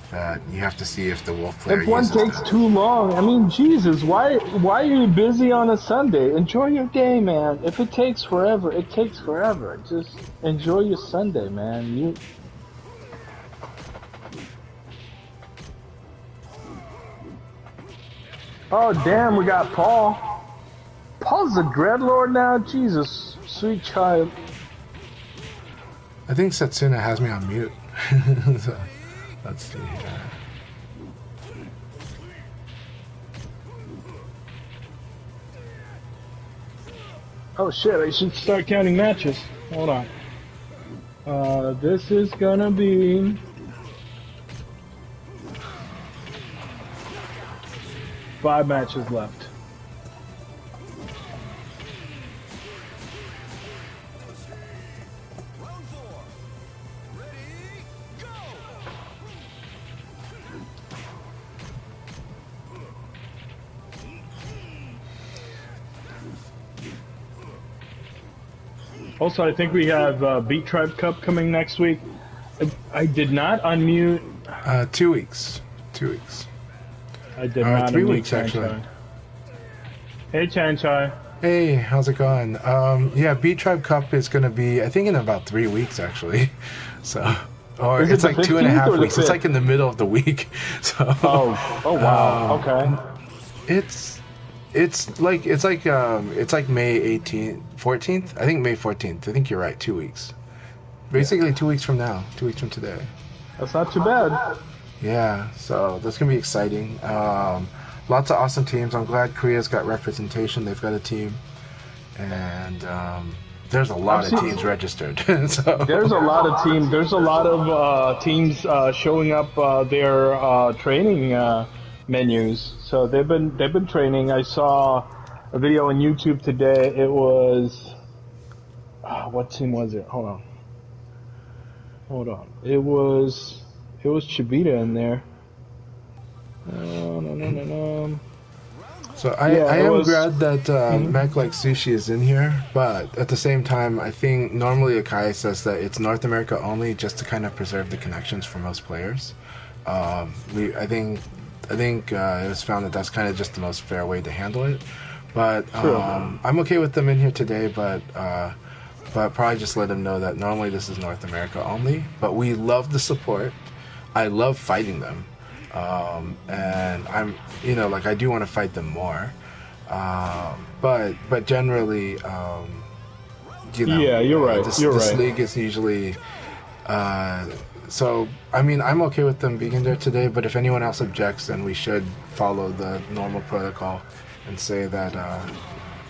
that you have to see if the Wolf player If one uses takes that. too long, I mean, Jesus, why are you busy on a Sunday? Enjoy your day, man. If it takes forever, it takes forever. Just enjoy your Sunday, man. Oh, damn, we got Paul. Paul's the Dreadlord now? Jesus, sweet child. I think Setsuna has me on mute. So, let's see here. Oh shit, I should start counting matches. Hold on. This is gonna be 5 matches left. Round four. Ready, go! Also, I think we have Beat Tribe Cup coming next week. I did not unmute. 2 weeks. 2 weeks. I did not 3 unmute weeks actually. Chanchai. Hey, Chanchai. Hey, how's it going? Yeah, Beat Tribe Cup is going to be, I think, in about 3 weeks actually. So, or Is it it's the like 2.5 15th or the weeks. It's 5th? like in the middle of the week. So. Oh wow. Okay. It's like May 18th, 14th. I think May 14th. I think you're right. 2 weeks. Basically, 2 weeks from now. 2 weeks from today. That's not too bad. Yeah, so that's gonna be exciting. Lots of awesome teams. I'm glad Korea's got representation. They've got a team, and there's a lot of teams registered. So There's a lot of teams. There's a lot of teams showing up their training menus. So they've been training. I saw a video on YouTube today. It was what team was it? Hold on. It was Chibita in there. No. So I am glad that Mac Like Sushi is in here, but at the same time, I think normally Akai says that it's North America only, just to kind of preserve the connections for most players. I think it was found that that's kind of just the most fair way to handle it. But I'm okay with them in here today, but probably just let them know that normally this is North America only. But we love the support. I love fighting them. And I'm, I do want to fight them more. But generally, yeah, you're right. This league is usually So, I mean, I'm okay with them being in there today, but if anyone else objects, then we should follow the normal protocol and say that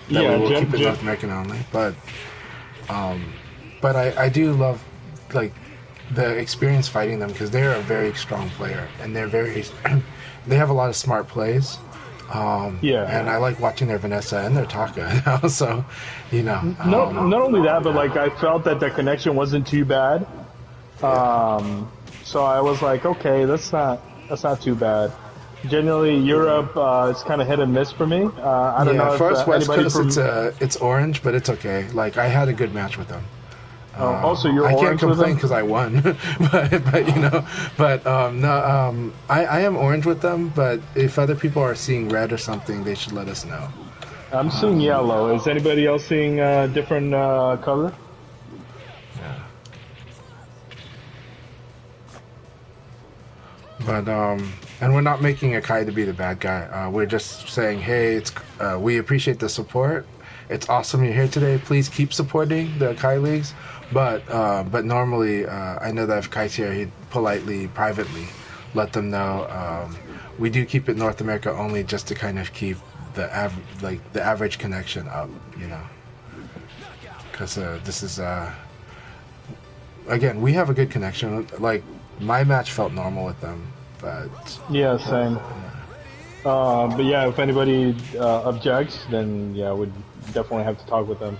we Yeah, will keep it North American only. Um, but I do love like the experience fighting them because they're a very strong player and they're very they have a lot of smart plays. Yeah. And I like watching their Vanessa and their Taka now. So, you know, No, not only that, but like I felt that the connection wasn't too bad. So I was like, okay, that's not too bad. Generally, Europe it's kind of hit and miss for me. I don't know if for us West anybody Coast, from. it's orange, but it's okay. Like I had a good match with them. Also, you're I can't orange with complain them. because I won, but you know, but no, I am orange with them. But if other people are seeing red or something, they should let us know. I'm seeing yellow. Is anybody else seeing different color? Yeah. But and we're not making Akai to be the bad guy. We're just saying, hey, it's we appreciate the support. It's awesome you're here today. Please keep supporting the Akai leagues. But normally, I know that if Kai's here, he'd politely, privately, let them know. We do keep it North America only, just to kind of keep the average connection up, you know. Because this is again, we have a good connection. Like my match felt normal with them, but Yeah, same. But yeah, if anybody objects, then yeah, we'd definitely have to talk with them.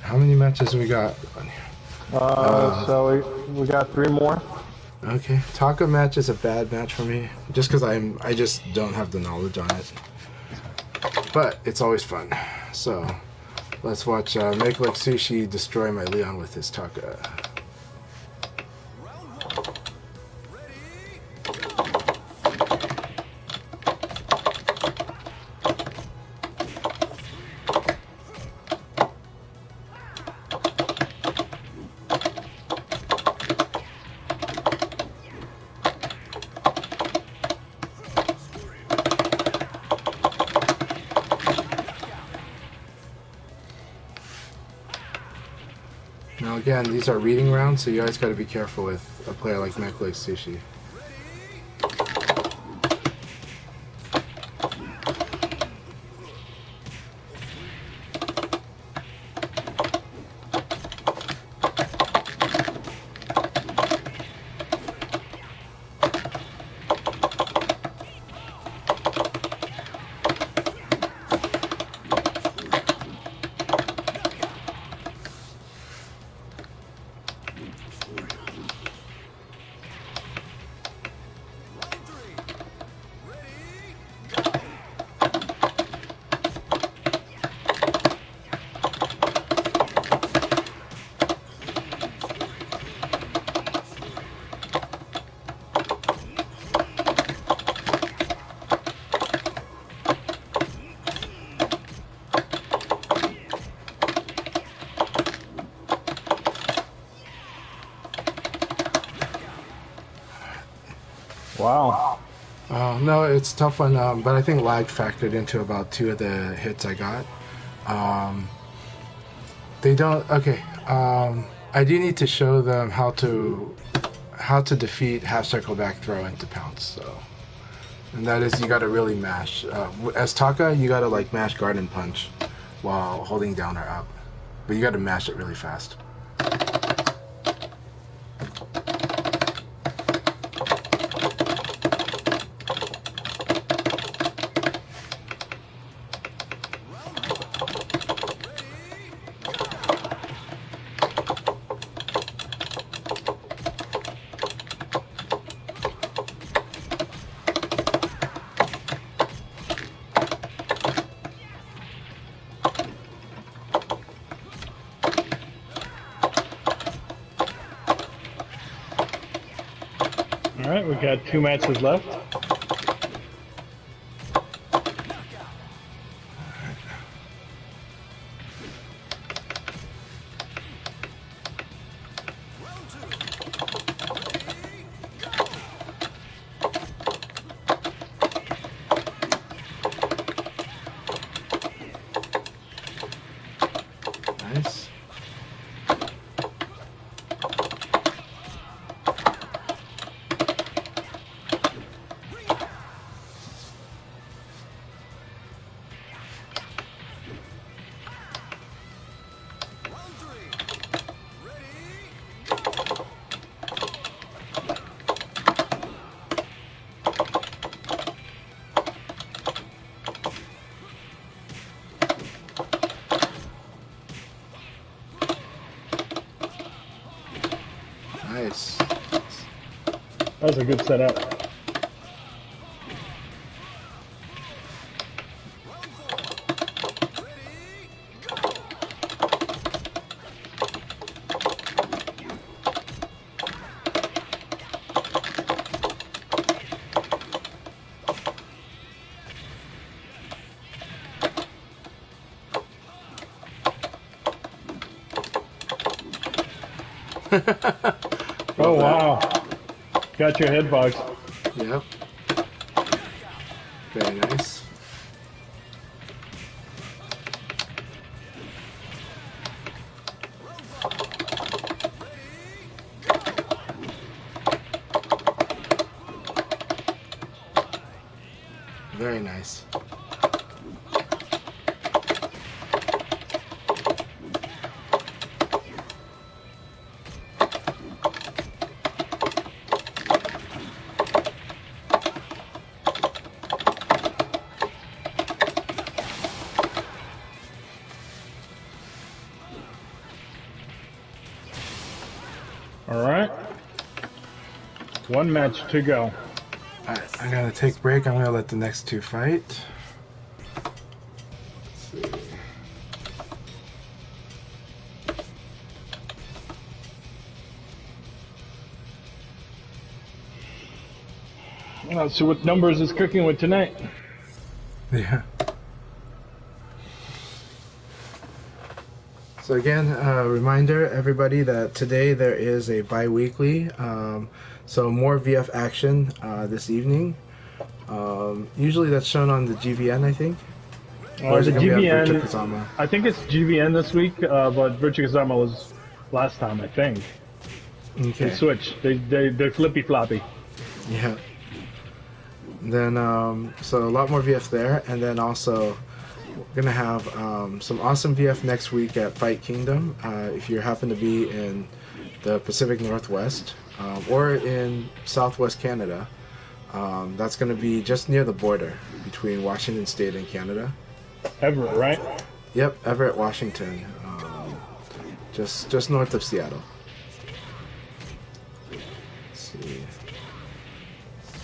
how many matches we got on here? So we got 3 more. Okay, Taka match is a bad match for me, just because I just don't have the knowledge on it. But it's always fun. So let's watch Make Like Sushi destroy my Leon with his Taka. Round one. Ready, Now again, these are reading rounds, so you guys got to be careful with a player like Make Like Sushi. round three. Ready, Wow. No, it's a tough one, but I think lag factored into about 2 of the hits I got. Um, they don't. Okay, I do need to show them how to defeat half circle back throw into pounce. So, and that is you got to really mash. As Taka, you got to like mash guard and punch while holding down or up, but you got to mash it really fast. right, we got 2 matches left. Round 2. Ready, go! Nice. Round 3. Ready, go! Nice. That was a good setup. Round 4. Ready, go! Oh, wow. Got your head box. Yep. Very nice. Round 5. Ready, go! Very nice. All right. 1 match to go. Alright, I'm gonna take a break. I'm gonna let the next 2 fight. Let's see. Let's see what numbers is cooking with tonight. Yeah. So again, reminder everybody that today there is a bi-weekly, so more VF action this evening. Usually that's shown on the GVN, I think. Or is The it gonna be on GVN, Virtua Kazama? I think it's GVN this week, but Virtua Kazama was last time, I think. They Okay. switched. They're flippy floppy. Yeah. Then so a lot more VF there, and then also we're gonna have some awesome VF next week at Fight Kingdom. If you happen to be in the Pacific Northwest or in Southwest Canada, that's gonna be just near the border between Washington State and Canada. Everett, right? Yep, Everett, Washington, just north of Seattle. Let's see.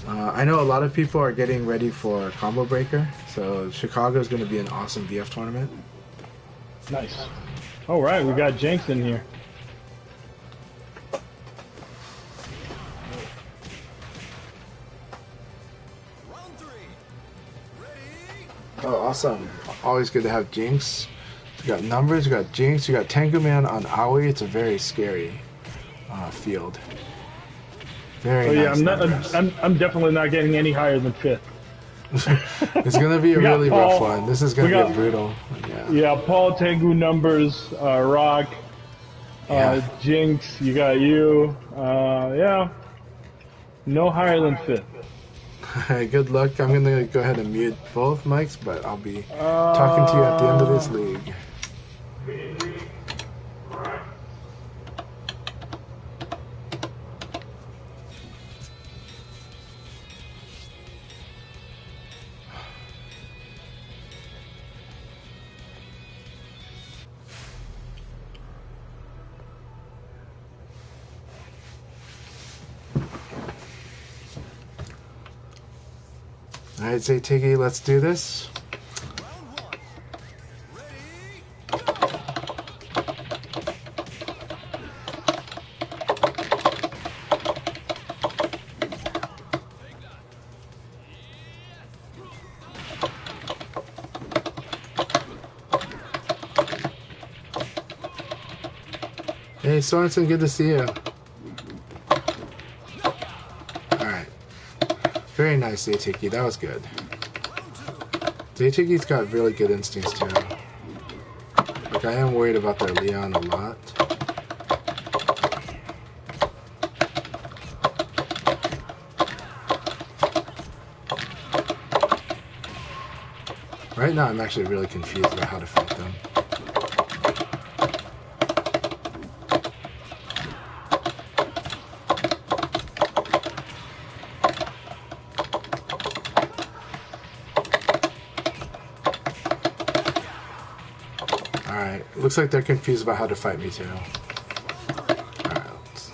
I know a lot of people are getting ready for Combo Breaker, so Chicago is going to be an awesome VF tournament. Nice. All right, we got Jinx in here. Round 3. Ready, Oh, awesome. Always good to have Jinx. You got numbers, you got Jinx, you got Tengu Man on Aoi. It's a very scary field. Very Oh yeah, nice numbers. I'm definitely not getting any higher than 5th. It's going to be a We got really rough Paul. one. This is going We to got- be brutal. Yeah. Yeah, Paul, Tengu numbers, Rock, Yeah. Jinx, you got you. Yeah, no higher than 5th. Good luck. I'm going to go ahead and mute both mics, but I'll be talking to you at the end of this league. Alright, Zaytigi, let's do this. round 1. Ready, go! Hey, Sorensen, good to see you. Alright. Very nice, Zaytiki. That was good. Zaytiki's got really good instincts, too. Like, I am worried about their Leon a lot. Right now, I'm actually really confused about how to fight them. Alright, looks like they're confused about how to fight me, too. Alright, let's...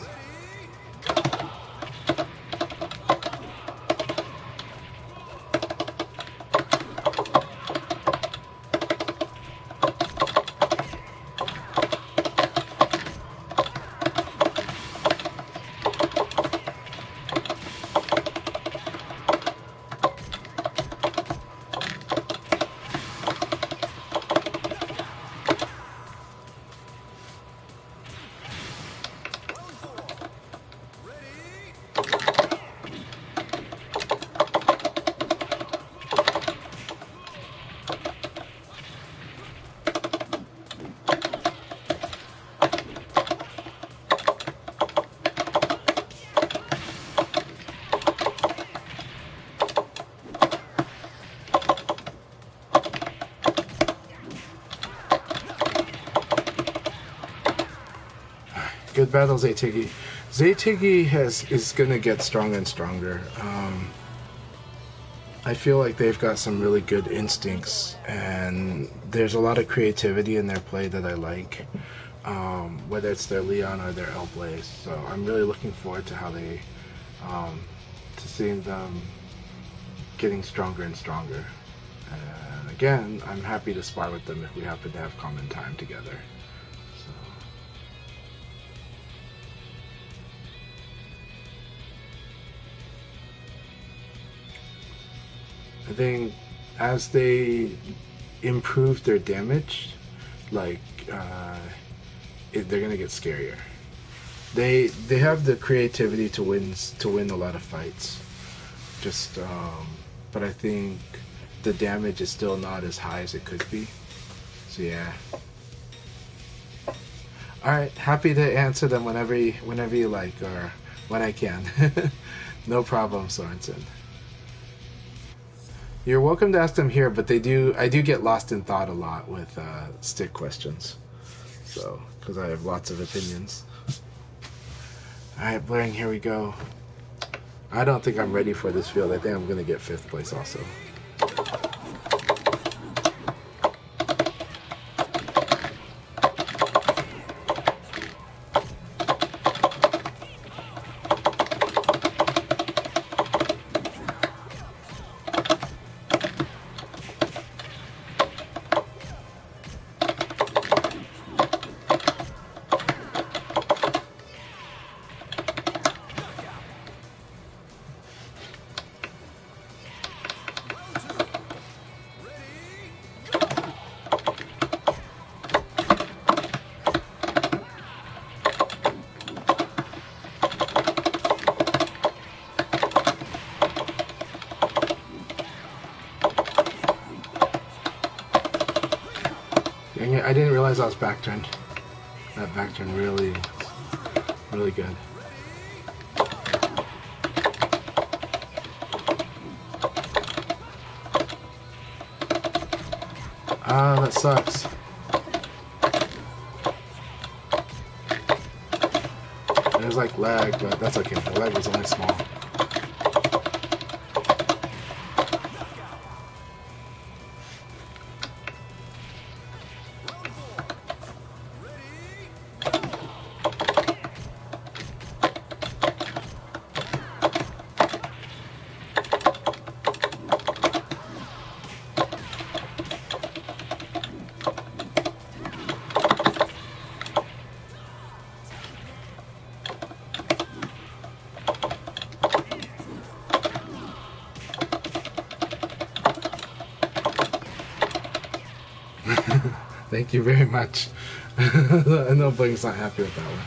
Good battle, Zaytigi. Zaytigi is gonna get stronger and stronger. I feel like they've got some really good instincts, and there's a lot of creativity in their play that I like. Whether it's their Leon or their L-Blaze. So I'm really looking forward to how they, to seeing them getting stronger and stronger. And again, I'm happy to spar with them if we happen to have common time together. So. I think as they improve their damage, like they're gonna get scarier. They have the creativity to win a lot of fights. Just but I think the damage is still not as high as it could be. So yeah. All right, happy to answer them whenever you like or when I can. No problem, Sorensen. You're welcome to ask them here, but I do get lost in thought a lot with stick questions. So, because I have lots of opinions. Alright, Blaring, here we go. I don't think I'm ready for this field. I think I'm going to get 5th place also. Dang it, I didn't realize I was backturned. That backturn really good. Ah, that sucks. There's like lag, but that's okay. The lag was only small. Thank you very much. I know Blink's not happy with that one.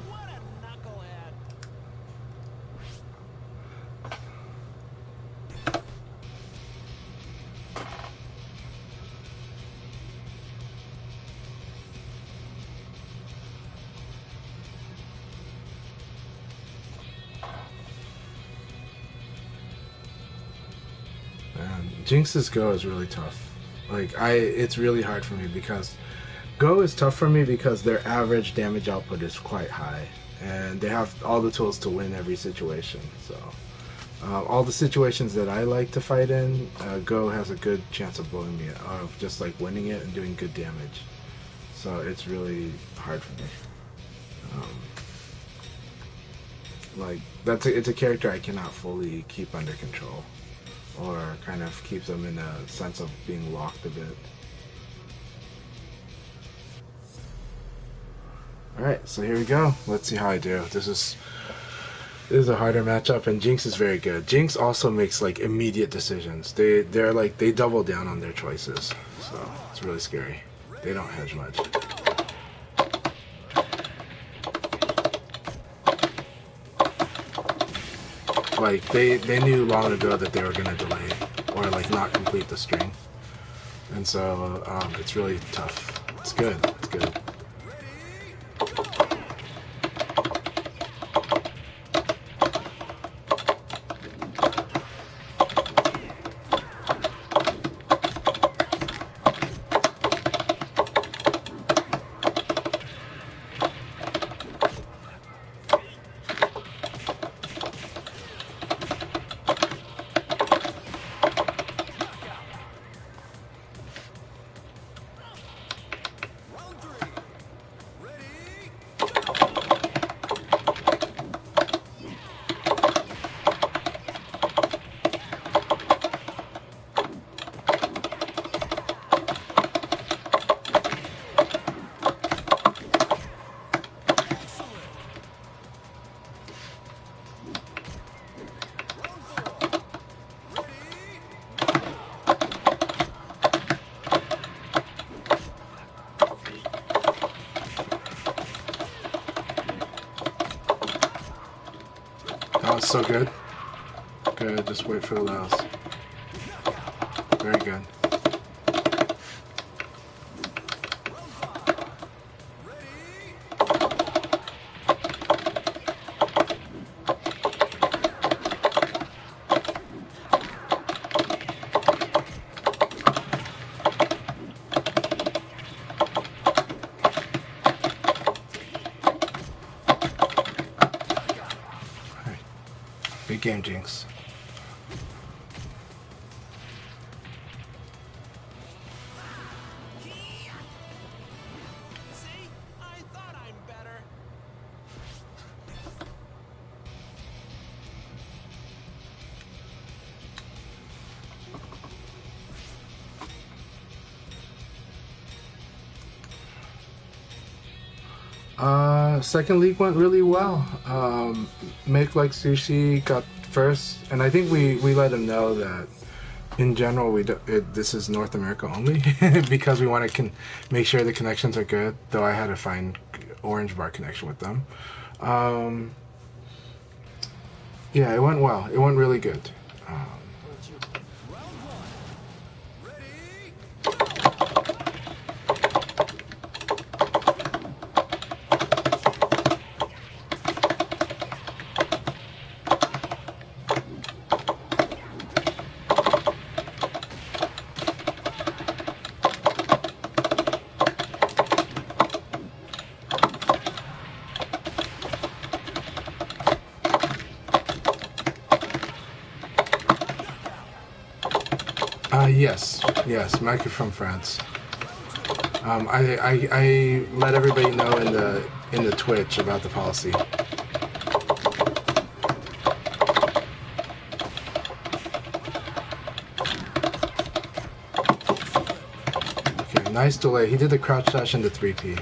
What a knucklehead. Man, Jinx's Go is really tough. It's really hard for me because Go is tough for me because their average damage output is quite high, and they have all the tools to win every situation. So, all the situations that I like to fight in, Go has a good chance of blowing me, of just like winning it and doing good damage. So it's really hard for me. It's a character I cannot fully keep under control, or kind of keeps them in a sense of being locked a bit. Alright, so here we go. Let's see how I do. This is a harder matchup, and Jinx is very good. Jinx also makes like immediate decisions. They double down on their choices. So it's really scary. They don't hedge much. Like they knew long ago that they were gonna delay or like not complete the string. And so it's really tough. It's good. It's good. Round three. Ready? Excellent. Round four. Ready? Oh, it's so good. Good, just wait for the last. Very good. Round five. Ready? Alright. Big game, Jinx. See? I thought I'm better. Second league went really well. Make Like Sushi got first, and I think we let him know that in general this is North America only because we want to make sure the connections are good. Though I had to find Orange Bar connection with them. Yeah, it went well. It went really good. Round one. Ready? Yes, Mike is from France. I let everybody know in the Twitch about the policy. Okay, nice delay. He did the crouch dash into 3P.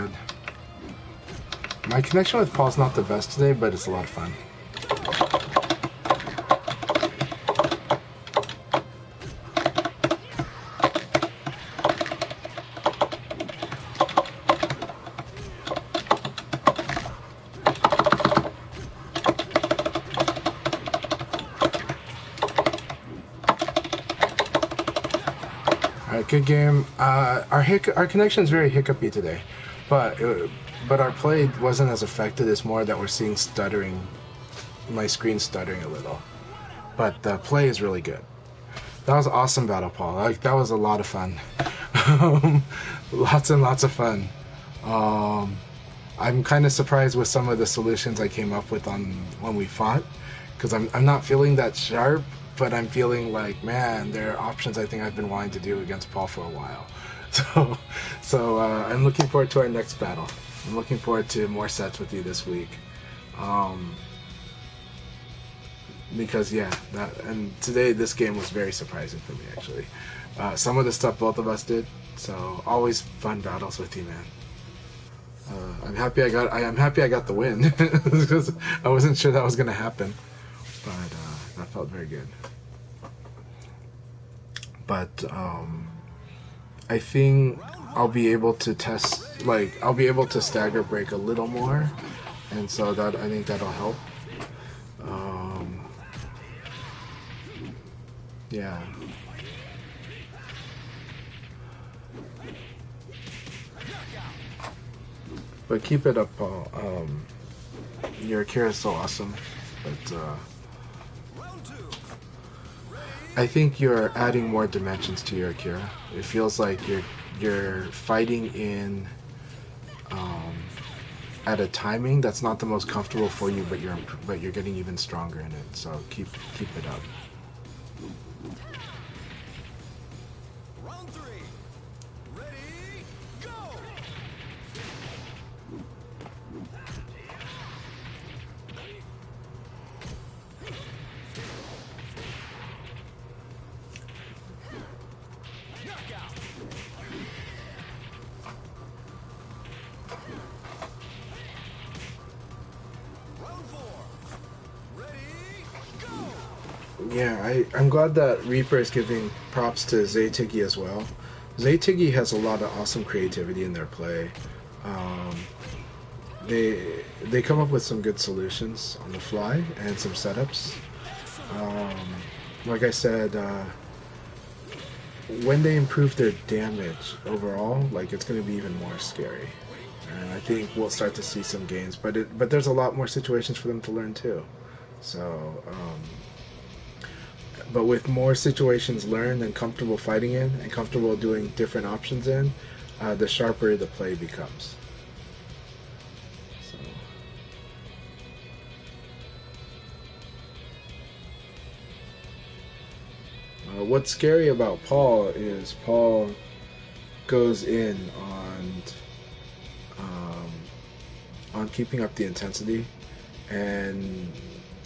good. My connection with Paul's not the best today, but it's a lot of fun. Alright, good game. Our connection is very hiccupy today, but our play wasn't as affected. It's more that we're seeing stuttering, my screen stuttering a little. But the play is really good. That was awesome battle, Paul. Like, that was a lot of fun. Lots and lots of fun. I'm kind of surprised with some of the solutions I came up with on when we fought, because I'm not feeling that sharp, but I'm feeling like, man, there are options I think I've been wanting to do against Paul for a while. So I'm looking forward to our next battle. I'm looking forward to more sets with you this week. Because yeah, and today this game was very surprising for me actually. Some of the stuff both of us did, so always fun battles with you, man. I'm happy I got the win because I wasn't sure that was gonna happen, but that felt very good. But I think I'll be able to I'll be able to stagger break a little more, and so I think that'll help. Yeah. But keep it up, Paul. Your Akira is so awesome, but I think you're adding more dimensions to your Akira. It feels like you're fighting in at a timing that's not the most comfortable for you, but you're getting even stronger in it. So keep it up. Round 3. Ready, go! Knockout. Round 4. Ready, go! Yeah, I'm glad that Reaper is giving props to Zaytigi as well. Zaytigi has a lot of awesome creativity in their play. They come up with some good solutions on the fly and some setups. Like I said, when they improve their damage overall, like, it's going to be even more scary. And I think we'll start to see some gains, but there's a lot more situations for them to learn too. So, but with more situations learned and comfortable fighting in and comfortable doing different options in, the sharper the play becomes. So. What's scary about Paul is Paul goes in on keeping up the intensity, and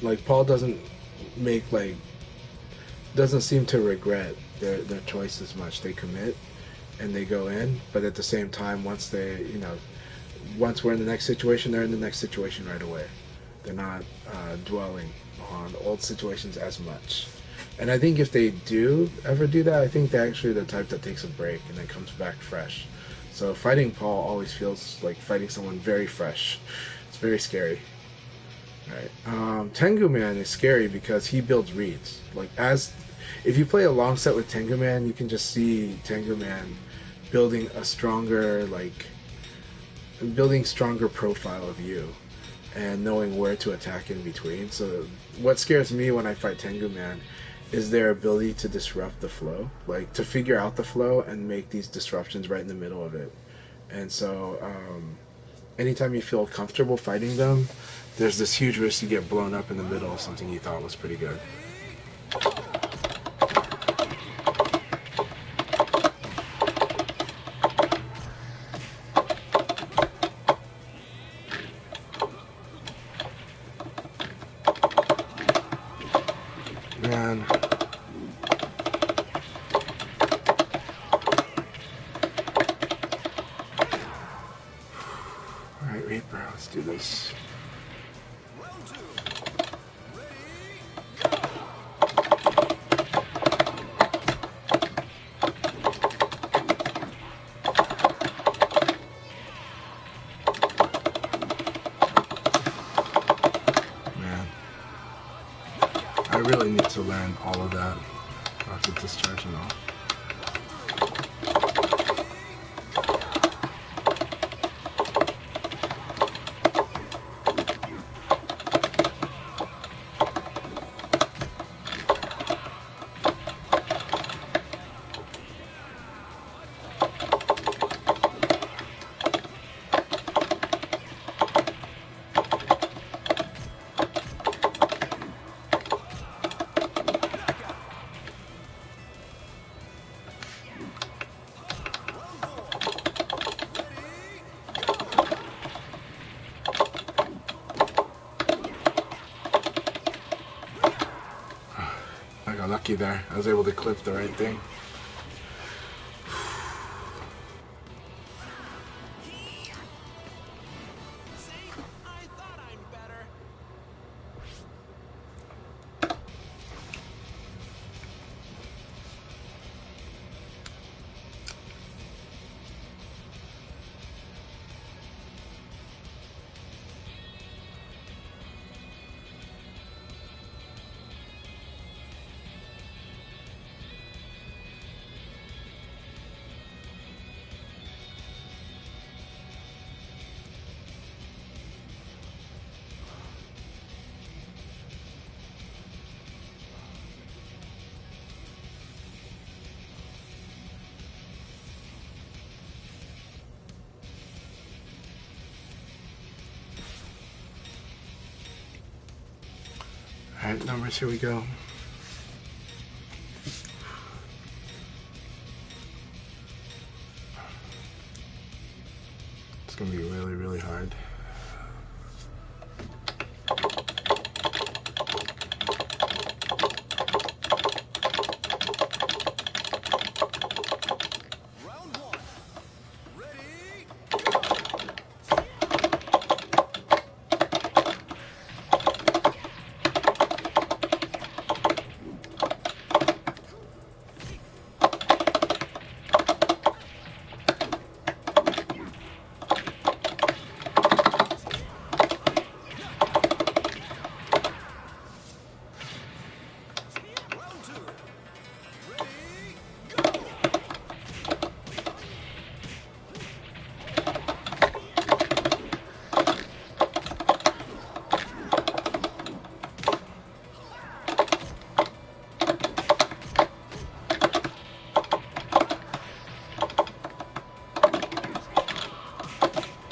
like Paul doesn't seem to regret their choice as much. They commit and they go in, but at the same time, once we're in the next situation, they're in the next situation right away. They're not dwelling on old situations as much. And I think if they do ever do that, I think they're actually the type that takes a break and then comes back fresh. So fighting Paul always feels like fighting someone very fresh. It's very scary. Right. Tengu Man is scary because he builds reads. If you play a long set with Tengu Man, you can just see Tengu Man building stronger profile of you and knowing where to attack in between. So what scares me when I fight Tengu Man is their ability to disrupt the flow, like to figure out the flow and make these disruptions right in the middle of it. And so anytime you feel comfortable fighting them, there's this huge risk you get blown up in the middle of something you thought was pretty good. Man. Alright, Reaper, let's do this. Round two. Ready, Man, I really need to learn all of that. Rocket discharge and all. I got lucky there. I was able to clip the right thing. see? I thought I'm better. Alright, numbers, here we go. It's gonna be really, really hard. Round one. Ready, round two. Ready,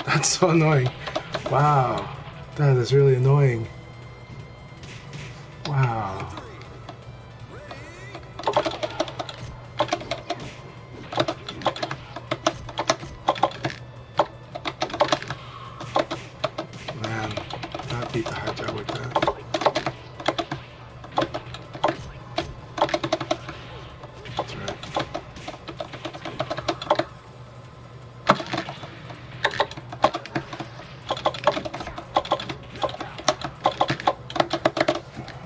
That's so annoying. Wow. That is really annoying. Wow. Man, not beat the hijack with that. That's right.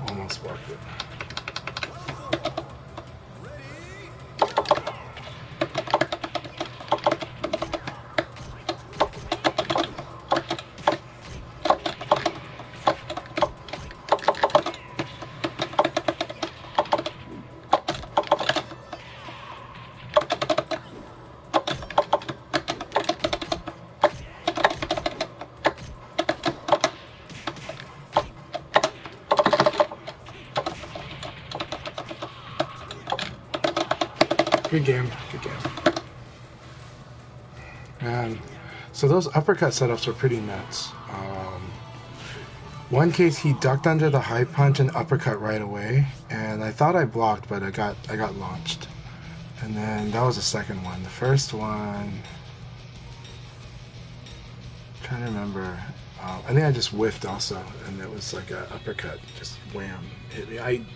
Almost walked it. Good game. Good game. Man, so those uppercut setups were pretty nuts. One case he ducked under the high punch and uppercut right away, and I thought I blocked, but I got launched. And then that was the second one. The first one, I'm trying to remember. I think I just whiffed also, and it was like an uppercut, just wham, hit me.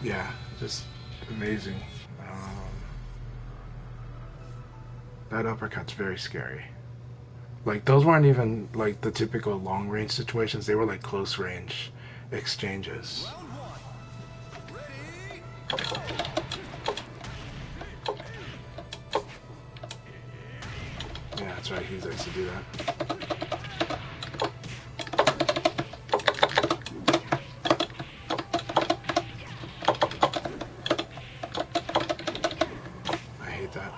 Yeah, just amazing. That uppercut's very scary. Like those weren't even like the typical long range situations. They were like close range exchanges. Round one. Ready? Yeah, that's right. He likes to do that. I hate that.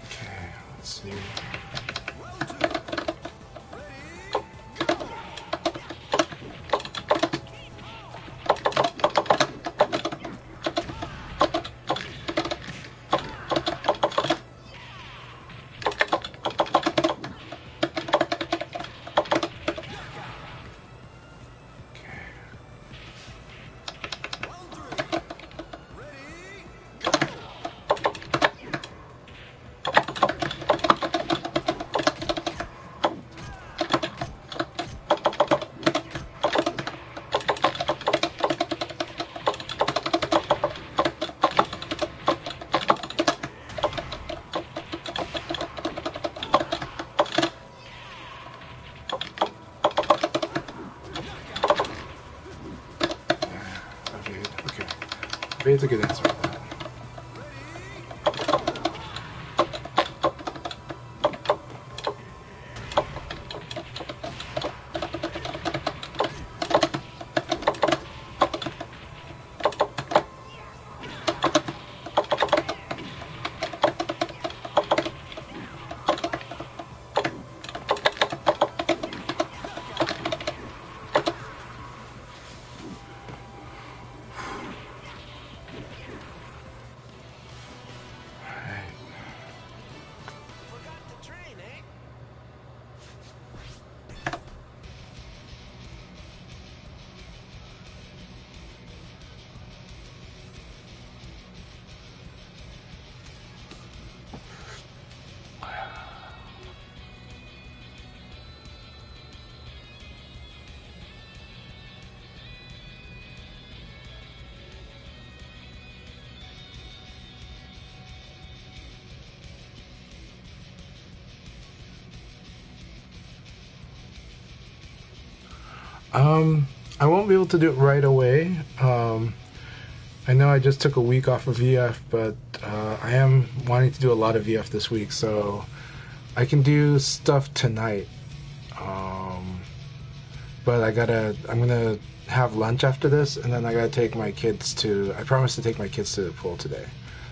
Okay, let's see. Round two. Ready? Go! Okay. Round three. Ready? Go! Okay, okay. That's a good answer for that. Alright. Forgot the train, eh? I won't be able to do it right away. I know I just took a week off of VF, but I am wanting to do a lot of VF this week, so I can do stuff tonight. But I'm gonna have lunch after this, and then I gotta take my kids I promised to take my kids to the pool today.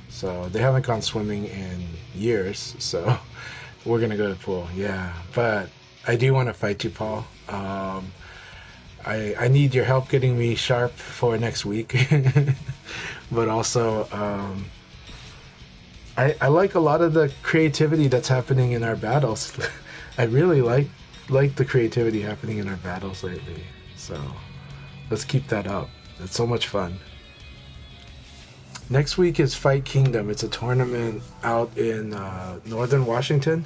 So they haven't gone swimming in years, so we're gonna go to the pool, yeah. But I do want to fight you, Paul. I need your help getting me sharp for next week. But also, I like a lot of the creativity that's happening in our battles. I really like the creativity happening in our battles lately. So let's keep that up. It's so much fun. Next week is Fight Kingdom. It's a tournament out in northern Washington,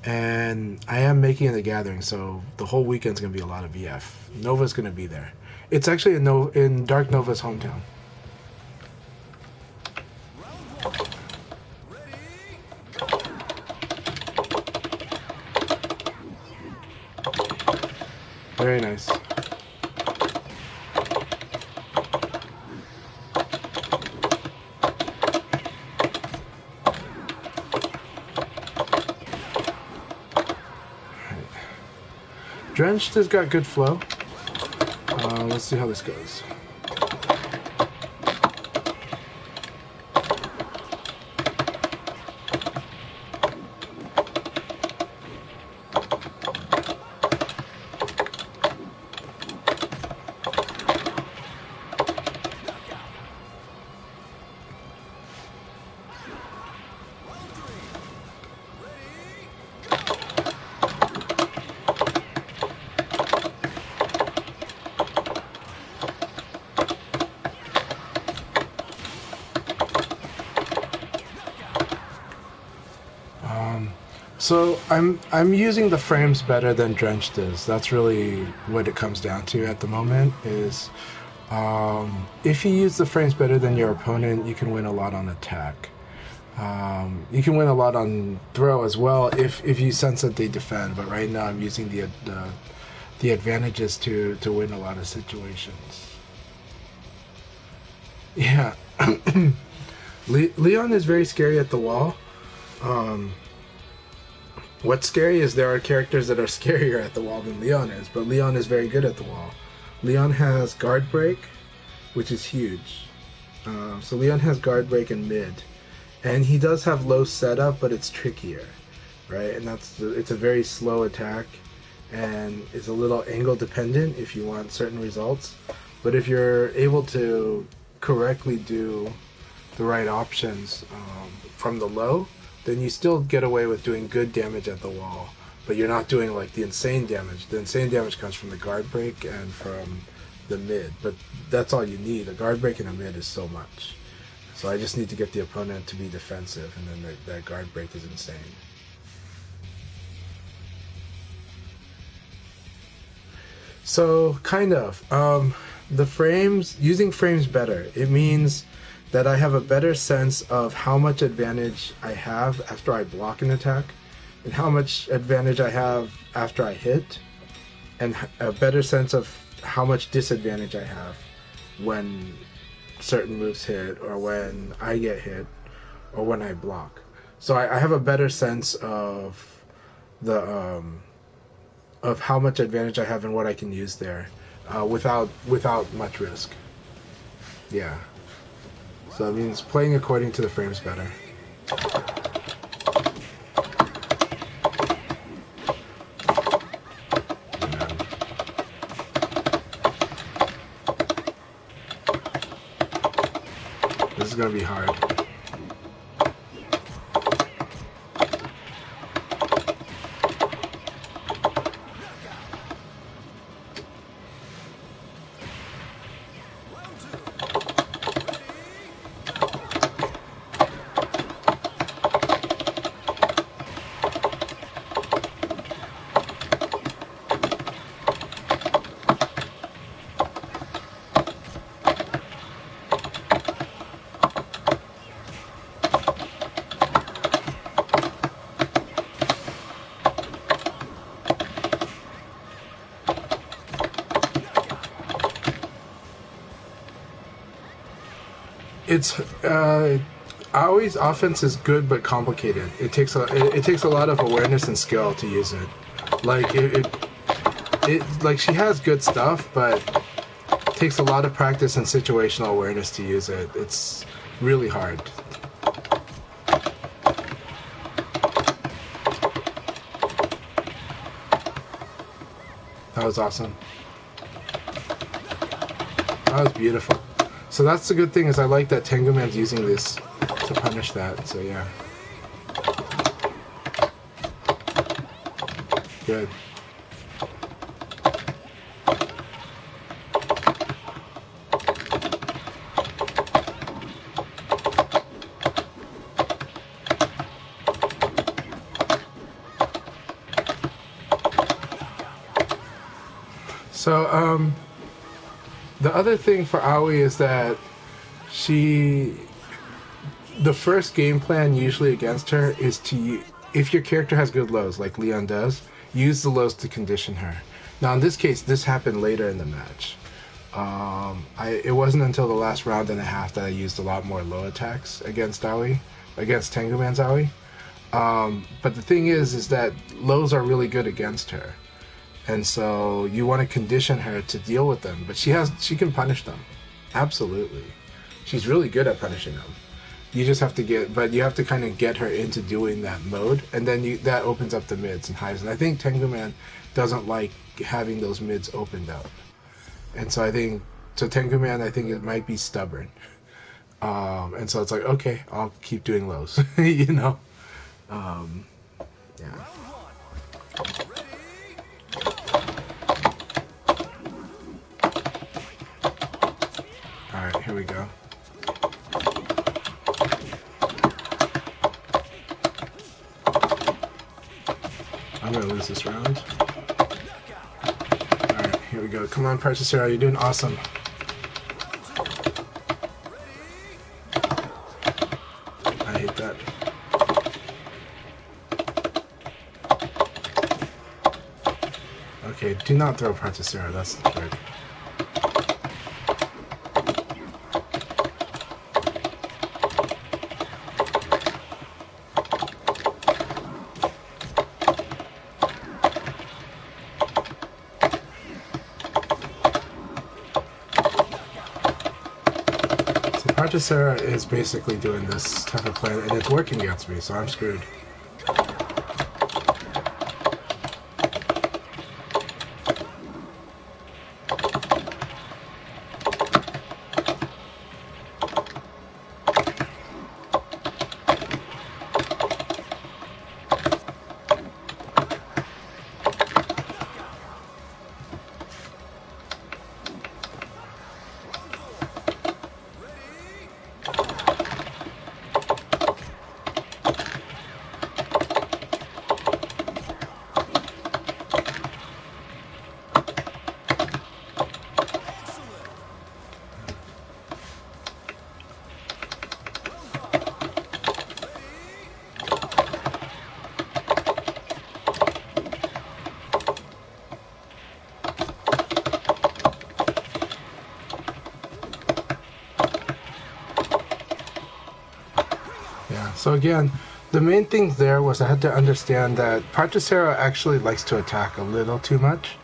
and I am making it a gathering, so the whole weekend's gonna be a lot of VF. Nova's gonna be there. It's actually in Dark Nova's hometown. Round one. Ready? Go! Very nice. Drenched has got good flow. Let's see how this goes. Round three. Ready? Go! So I'm using the frames better than Drenched is. That's really what it comes down to at the moment. Is If you use the frames better than your opponent, you can win a lot on attack. You can win a lot on throw as well if you sense that they defend. But right now, I'm using the advantages to win a lot of situations. Yeah, Leon is very scary at the wall. What's scary is there are characters that are scarier at the wall than Leon is, but Leon is very good at the wall. Leon has guard break, which is huge. So Leon has guard break in mid, and he does have low setup, but it's trickier, right? And it's a very slow attack, and it's a little angle dependent if you want certain results. But if you're able to correctly do the right options from the low, then you still get away with doing good damage at the wall, but you're not doing like the insane damage. The insane damage comes from the guard break and from the mid, but that's all you need. A guard break and a mid is so much. So I just need to get the opponent to be defensive, and then that guard break is insane. So kind of the frames, using frames better, it means that I have a better sense of how much advantage I have after I block an attack, and how much advantage I have after I hit, and a better sense of how much disadvantage I have when certain moves hit, or when I get hit, or when I block. So I have a better sense of the of how much advantage I have and what I can use there, without much risk. Yeah. So it means playing according to the frames better. This is gonna be hard. It's Aoi's offense is good but complicated. It takes a lot of awareness and skill to use it. Like like she has good stuff, but it takes a lot of practice and situational awareness to use it. It's really hard. That was awesome. That was beautiful. So that's the good thing, is I like that Tengu Man's using this to punish that, so yeah. Good. So, the other thing for Aoi is that the first game plan usually against her is to, if your character has good lows, like Leon does, use the lows to condition her. Now in this case, this happened later in the match. It wasn't until the last round and a half that I used a lot more low attacks against Aoi, against Tengu Man's Aoi. But the thing is that lows are really good against her. And so you want to condition her to deal with them, but she can punish them. Absolutely. She's really good at punishing them. You just have to you have to kind of get her into doing that mode, and then that opens up the mids and highs. And I think Tengu Man doesn't like having those mids opened up. And so Tengu Man, I think it might be stubborn. And so it's like, okay, I'll keep doing lows, you know? Yeah. Alright, here we go. I'm gonna lose this round. Alright, here we go. Come on, Precious Hero, you're doing awesome. I hate that. Okay, do not throw Particera, that's the trick. So Particera is basically doing this type of play, and it's working against me, so I'm screwed. So again, the main thing there was I had to understand that Particera actually likes to attack a little too much,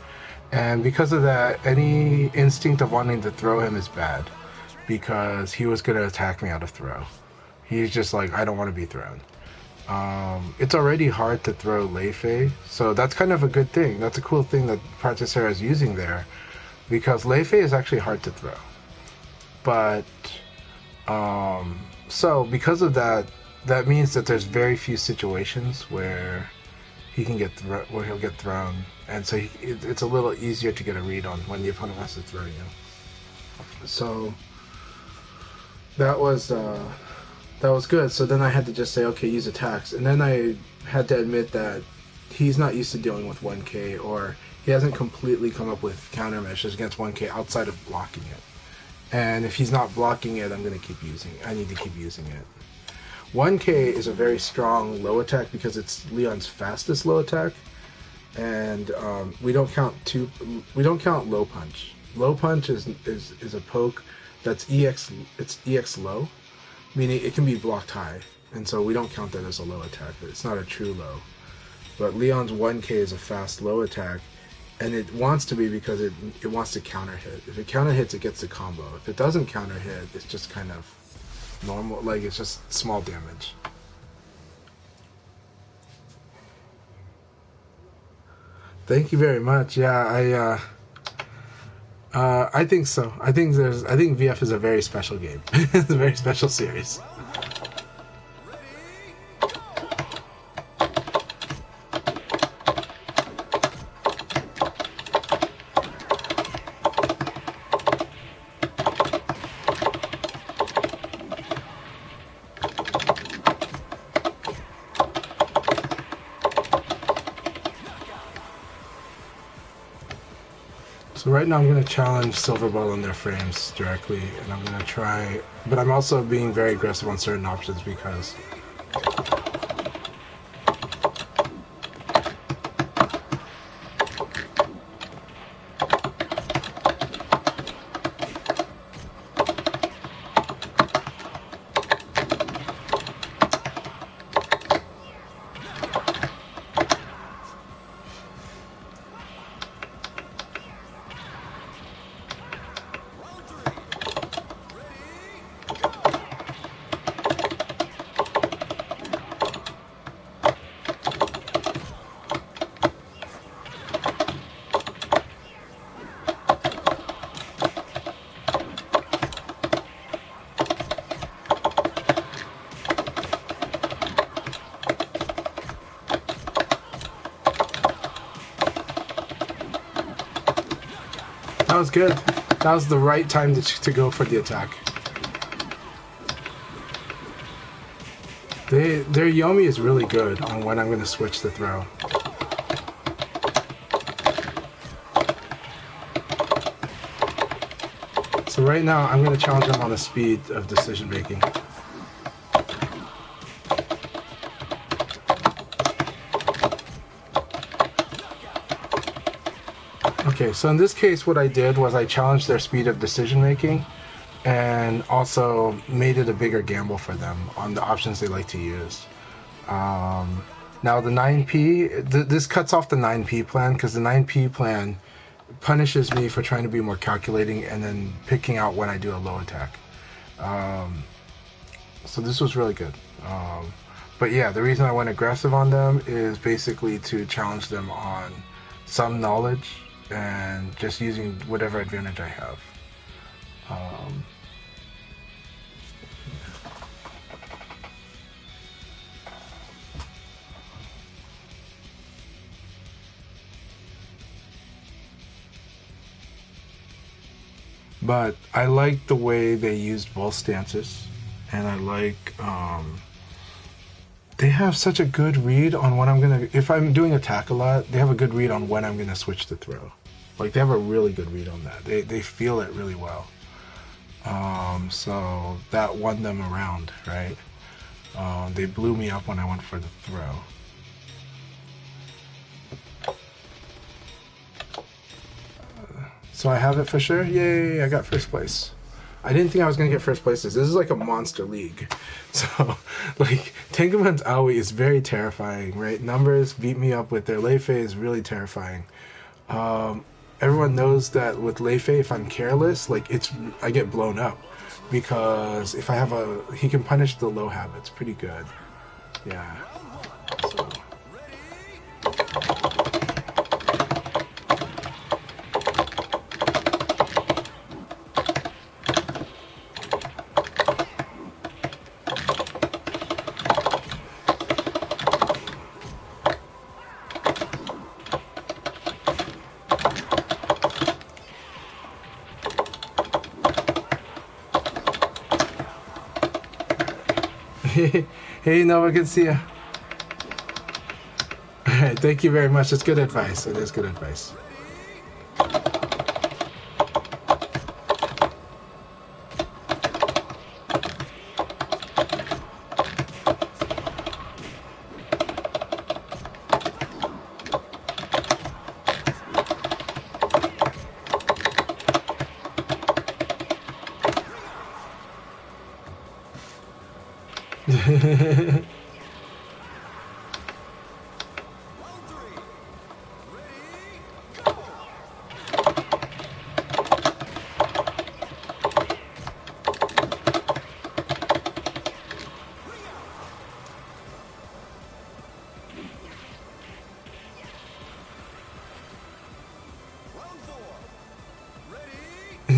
and because of that, any instinct of wanting to throw him is bad, because he was going to attack me out of throw. He's just like, I don't want to be thrown. It's already hard to throw Lei Fei, so that's kind of a good thing. That's a cool thing that Particera is using there, because Lei Fei is actually hard to throw. But, so because of that, that means that there's very few situations where he can where he'll get thrown, and so it's a little easier to get a read on when the opponent wants to throw you. So that was good. So then I had to just say, okay, use attacks, and then I had to admit that he's not used to dealing with 1K, or he hasn't completely come up with countermeasures against 1K outside of blocking it. And if he's not blocking it, I'm gonna keep using it. I need to keep using it. 1K is a very strong low attack because it's Leon's fastest low attack, and we don't count low punch. Low punch is a poke that's EX low, meaning it can be blocked high, and so we don't count that as a low attack. It's not a true low. But Leon's 1K is a fast low attack, and it wants to be because it wants to counter hit. If it counter hits, it gets the combo. If it doesn't counter hit, it's just kind of normal, like it's just small damage. Thank you very much. Yeah, I think so. I think VF is a very special game. It's a very special series. So right now I'm going to challenge Silver Ball on their frames directly, and I'm going to try, but I'm also being very aggressive on certain options because that was good. That was the right time to go for the attack. Their Yomi is really good on when I'm going to switch the throw. So right now I'm going to challenge them on the speed of decision making. Okay, so in this case, what I did was I challenged their speed of decision making, and also made it a bigger gamble for them on the options they like to use. Now the 9P, this cuts off the 9P plan, because the 9P plan punishes me for trying to be more calculating and then picking out when I do a low attack. So this was really good. But yeah, the reason I went aggressive on them is basically to challenge them on some knowledge and just using whatever advantage I have. But I like the way they used both stances, and I like they have such a good read on when I'm gonna. If I'm doing attack a lot, they have a good read on when I'm gonna switch to throw. Like they have a really good read on that. They feel it really well. So that won them around, right? They blew me up when I went for the throw. So I have it for sure. Yay! I got first place. I didn't think I was gonna get first place. This is like a monster league. So, like, Tengumon's Aoi is very terrifying, right? Numbers beat me up with their Leifei is really terrifying. Everyone knows that with Leifei, if I'm careless, like I get blown up because if I have he can punish the low habits pretty good. Yeah. So. Hey, Nova, good to see you. Alright, thank you very much. It's good advice. It is good advice.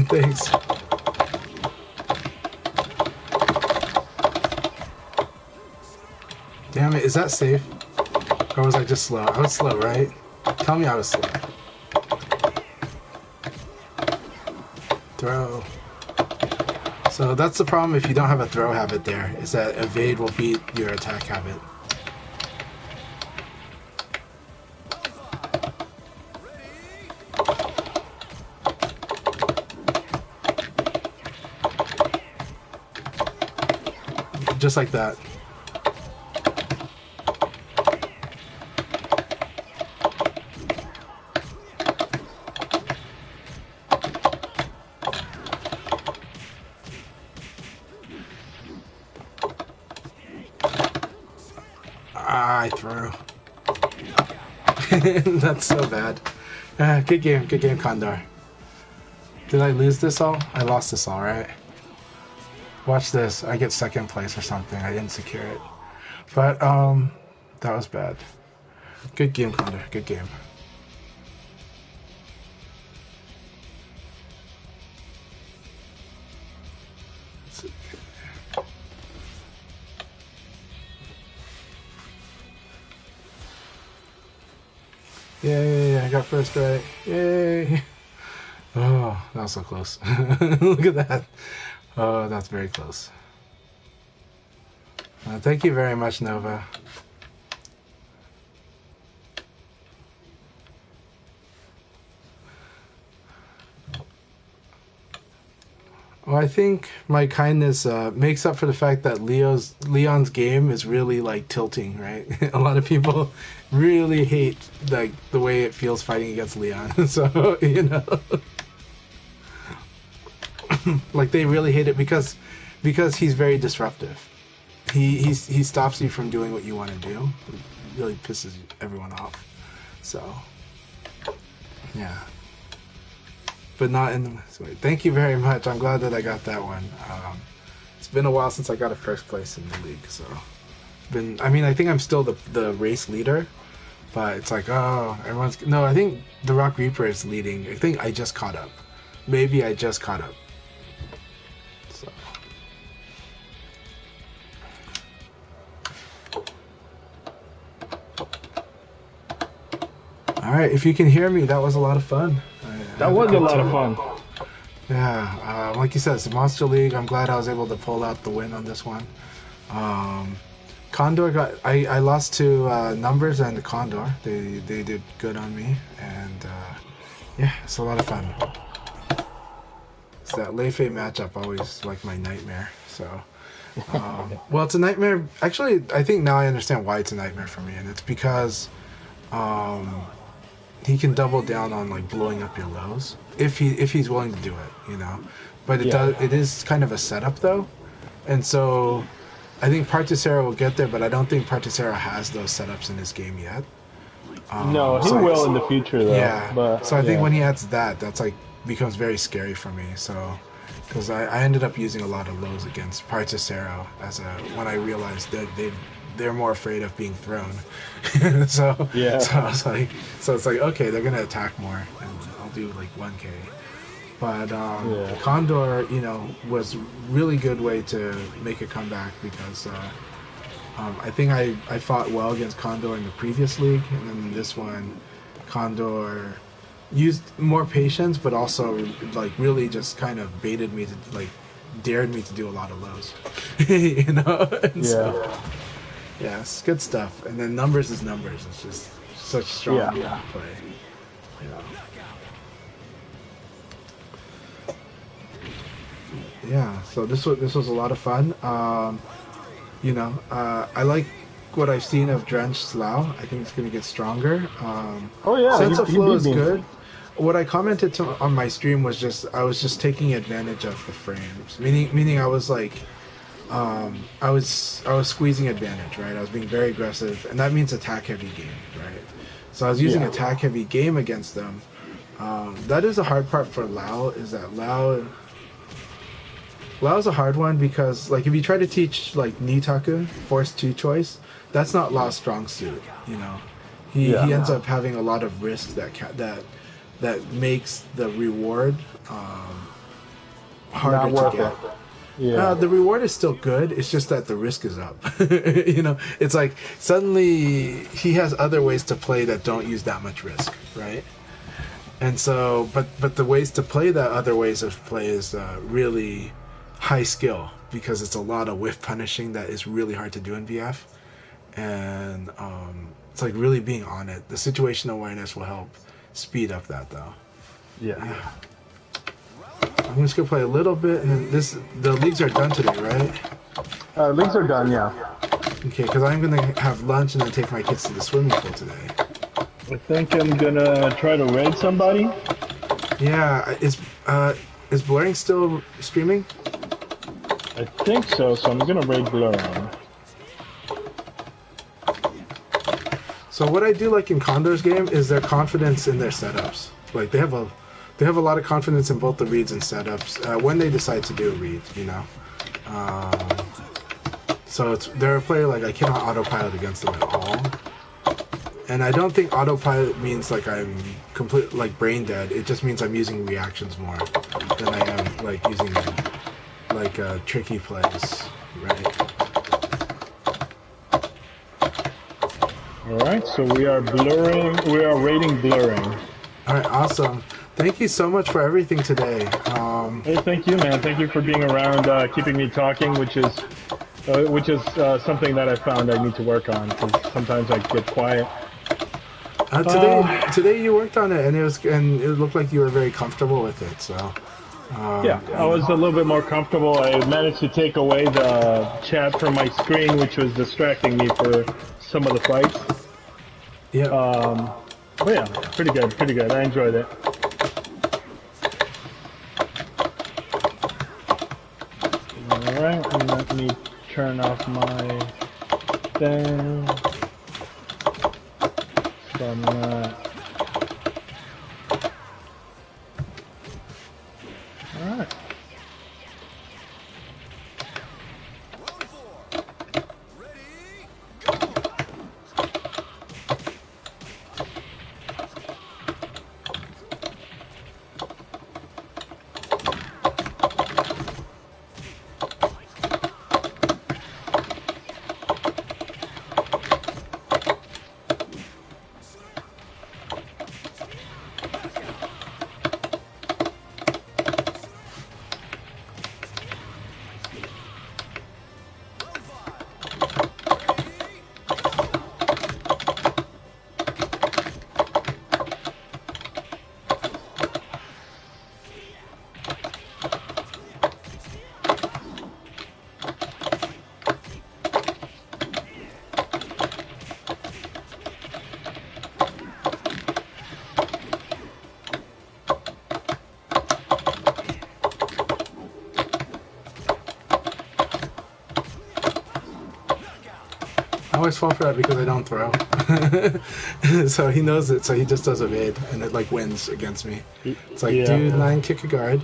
Thanks. Damn it, is that safe? Or was I just slow? I was slow, right? Tell me I was slow. Throw. So that's the problem if you don't have a throw habit there, is that evade will beat your attack habit. Just like that. I threw. That's so bad. Good game, Condor. Did I lose this all? I lost this all, right? Watch this. I get second place or something. I didn't secure it. But, that was bad. Good game, Condor. Good game. Yay, I got first right. Yay. Oh, that was so close. Look at that. Oh, that's very close. Thank you very much, Nova. Well, I think my kindness makes up for the fact that Leon's game is really like tilting, right? A lot of people really hate like the way it feels fighting against Leon. So like they really hate it because he's very disruptive. He stops you from doing what you want to do. It really pisses everyone off. So yeah. But not in the way. Thank you very much. I'm glad that I got that one. It's been a while since I got a first place in the league, so I think I'm still the race leader, but it's like, oh, everyone's no. I think the Rock Reaper is leading. I think I just caught up. Maybe I just caught up. So. All right, if you can hear me, that was a lot of fun. That was a lot of fun. Yeah, like you said, it's a Monster League. I'm glad I was able to pull out the win on this one. Condor I lost to Numbers and the Condor. They did good on me, and yeah, it's a lot of fun. It's that Lei Fei matchup always like my nightmare. So, well, it's a nightmare. Actually, I think now I understand why it's a nightmare for me, and it's because he can double down on like blowing up your lows if he's willing to do it, But it is kind of a setup though, and so I think Particera will get there, but I don't think Particera has those setups in his game yet. No, he will in the future though. Yeah, but so I think when he adds that's like becomes very scary for me. So because I ended up using a lot of lows against Particera when I realized that they're more afraid of being thrown. So yeah. So it's like okay, they're gonna attack more, and I'll do like 1K. But Condor, was really good way to make a comeback because I think I fought well against Condor in the previous league, and then this one, Condor used more patience, but also like really just kind of baited me to like dared me to do a lot of lows, And so, yeah, it's good stuff. And then Numbers is Numbers. It's just such strong play. Yeah. So this was a lot of fun. I like what I've seen of Drenched Slough. I think it's going to get stronger. Sense of Flow is good. What I commented on my stream was I was just taking advantage of the frames, meaning I was like. I was squeezing advantage, right? I was being very aggressive, and that means attack heavy game, right? So I was using attack heavy game against them. That is the hard part for Lau. Is that Lau's a hard one because like if you try to teach like Nitaku force 2 choice, that's not Lau's strong suit. He ends up having a lot of risk that makes the reward harder to get. Yeah. The reward is still good. It's just that the risk is up. It's like suddenly he has other ways to play that don't use that much risk, right? And so, but the ways to play that other ways of play is really high skill because it's a lot of whiff punishing that is really hard to do in VF, and it's like really being on it. The situation awareness will help speed up that though. Yeah. I'm just gonna play a little bit, and then the leagues are done today, right? Leagues are done, yeah. Okay, because I'm gonna have lunch and then take my kids to the swimming pool today. I think I'm gonna try to raid somebody. Yeah, is Blurring still streaming? I think so. So I'm gonna raid Blurring. So what I do like in Condor's game is their confidence in their setups. Like they have a lot of confidence in both the reads and setups when they decide to do a read, So they're a player like I cannot autopilot against them at all. And I don't think autopilot means like I'm completely like brain dead. It just means I'm using reactions more than I am like using like tricky plays, right? All right, so we are raiding Blurring. All right, awesome. Thank you so much for everything today. Hey, thank you, man. Thank you for being around, keeping me talking, which is something that I found I need to work on because sometimes I get quiet. Today you worked on it, and it looked like you were very comfortable with it. So Yeah, I was a little bit more comfortable. I managed to take away the chat from my screen, which was distracting me for some of the fights. Yeah. But yeah, pretty good, pretty good. I enjoyed it. Alright, and let me turn off my thing. So I'm not... Alright. Round 4. Ready, go! Round 5. Ready, go! I always fall for that because I don't throw. So he knows it, so he just does evade, and it like wins against me. It's like, Yeah. do 9, kick a guard,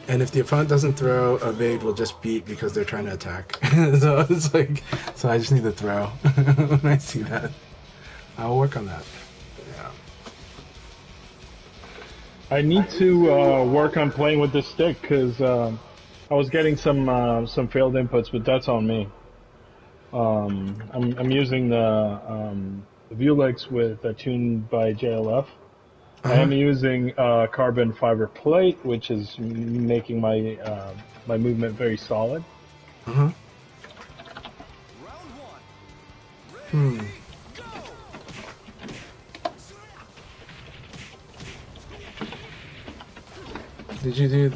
and if the opponent doesn't throw, evade will just beat because they're trying to attack. So it's like, so I just need to throw when I see that. I'll work on that. Yeah. I need to work on playing with this stick because I was getting some failed inputs, but that's on me. I'm using the Vulex with tuned by JLF. I am using carbon fiber plate, which is making my my movement very solid. Uh-huh. Round 1. Ready, go! Did you do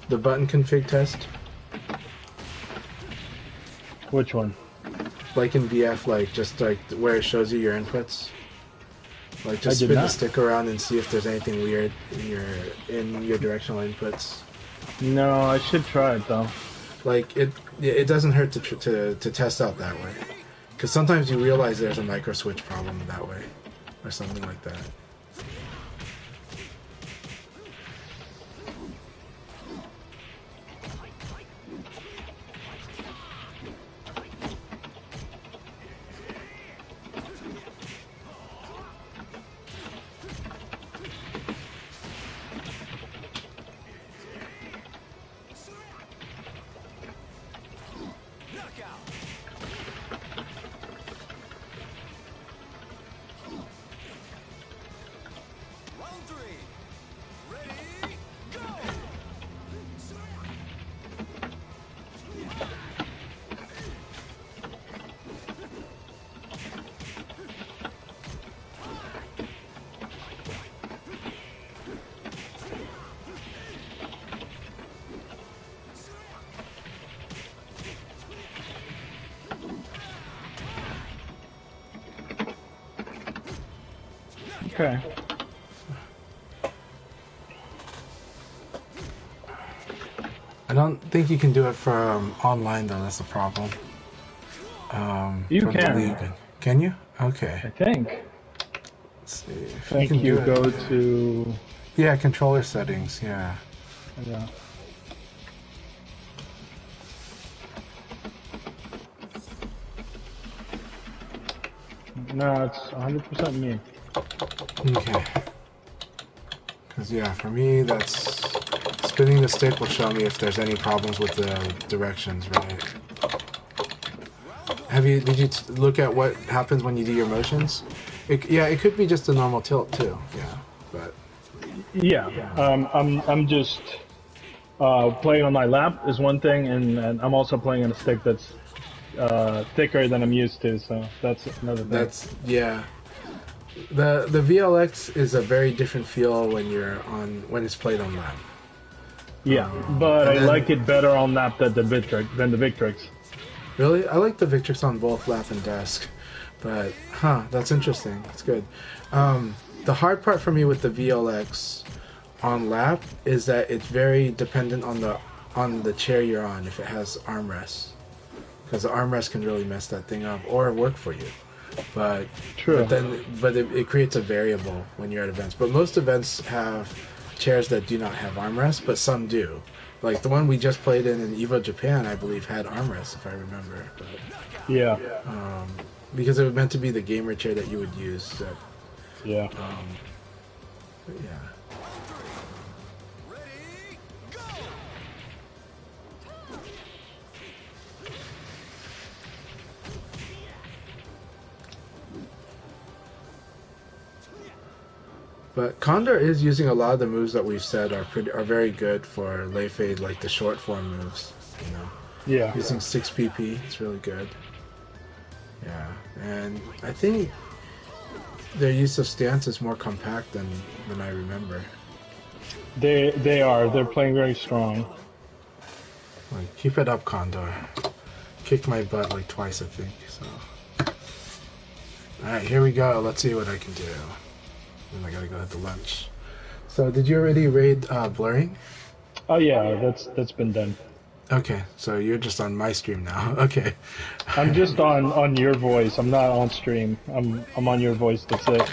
the button config test? Which one? Like in VF, like just like where it shows you your inputs. Like just I did spin the not. stick around and see if there's anything weird in your directional inputs. No, I should try it though. Like it doesn't hurt to test out that way, because sometimes you realize there's a micro switch problem that way, or something like that. Knockout! Round 3. Ready, go! Okay. I don't think you can do it from online though. That's the problem. You from the can. league. Can you? I Okay. think. Let's see. If I think can you do it. go to. Yeah, controller settings. Yeah. Yeah. No, it's 100% me. Okay. Because yeah, for me, that's spinning the stick will show me if there's any problems with the directions, right? Did you look at what happens when you do your motions? Yeah, it could be just a normal tilt too. Yeah, but Yeah. I'm just playing on my lap is one thing, and I'm also playing on a stick that's thicker than I'm used to, so that's another thing. yeah. The VLX is a very different feel when it's played on lap. Yeah, but And I then like it better on lap than the Victrix. really, I like the Victrix on both lap and desk, but that's interesting. That's good. The hard part for me with the VLX on lap is that it's very dependent on the chair you're on if it has armrests, because the armrest can really mess that thing up or work for you. But True. it creates a variable when you're at events. But most events have chairs that do not have armrests, but some do. Like the one we just played in Evo Japan, I believe had armrests if I remember. But, Yeah, because it was meant to be the gamer chair that you would use. So, yeah. but yeah. Ready, go! But Condor is using a lot of the moves that we've said are very good for Lei Fei, like the short form moves. You know, Yeah. using 6 PP, it's really good. Yeah, and I think their use of stance is more compact than I remember. They're playing very strong. Like, keep it up, Condor. Kicked my butt like twice, I think. So, all right, here we go. Let's see what I can do. And I gotta go to lunch. So, did you already raid blurring? Oh yeah, that's been done. Okay, so you're just on my stream now. Okay. I'm just on your voice. I'm not on stream. I'm on your voice. That's it.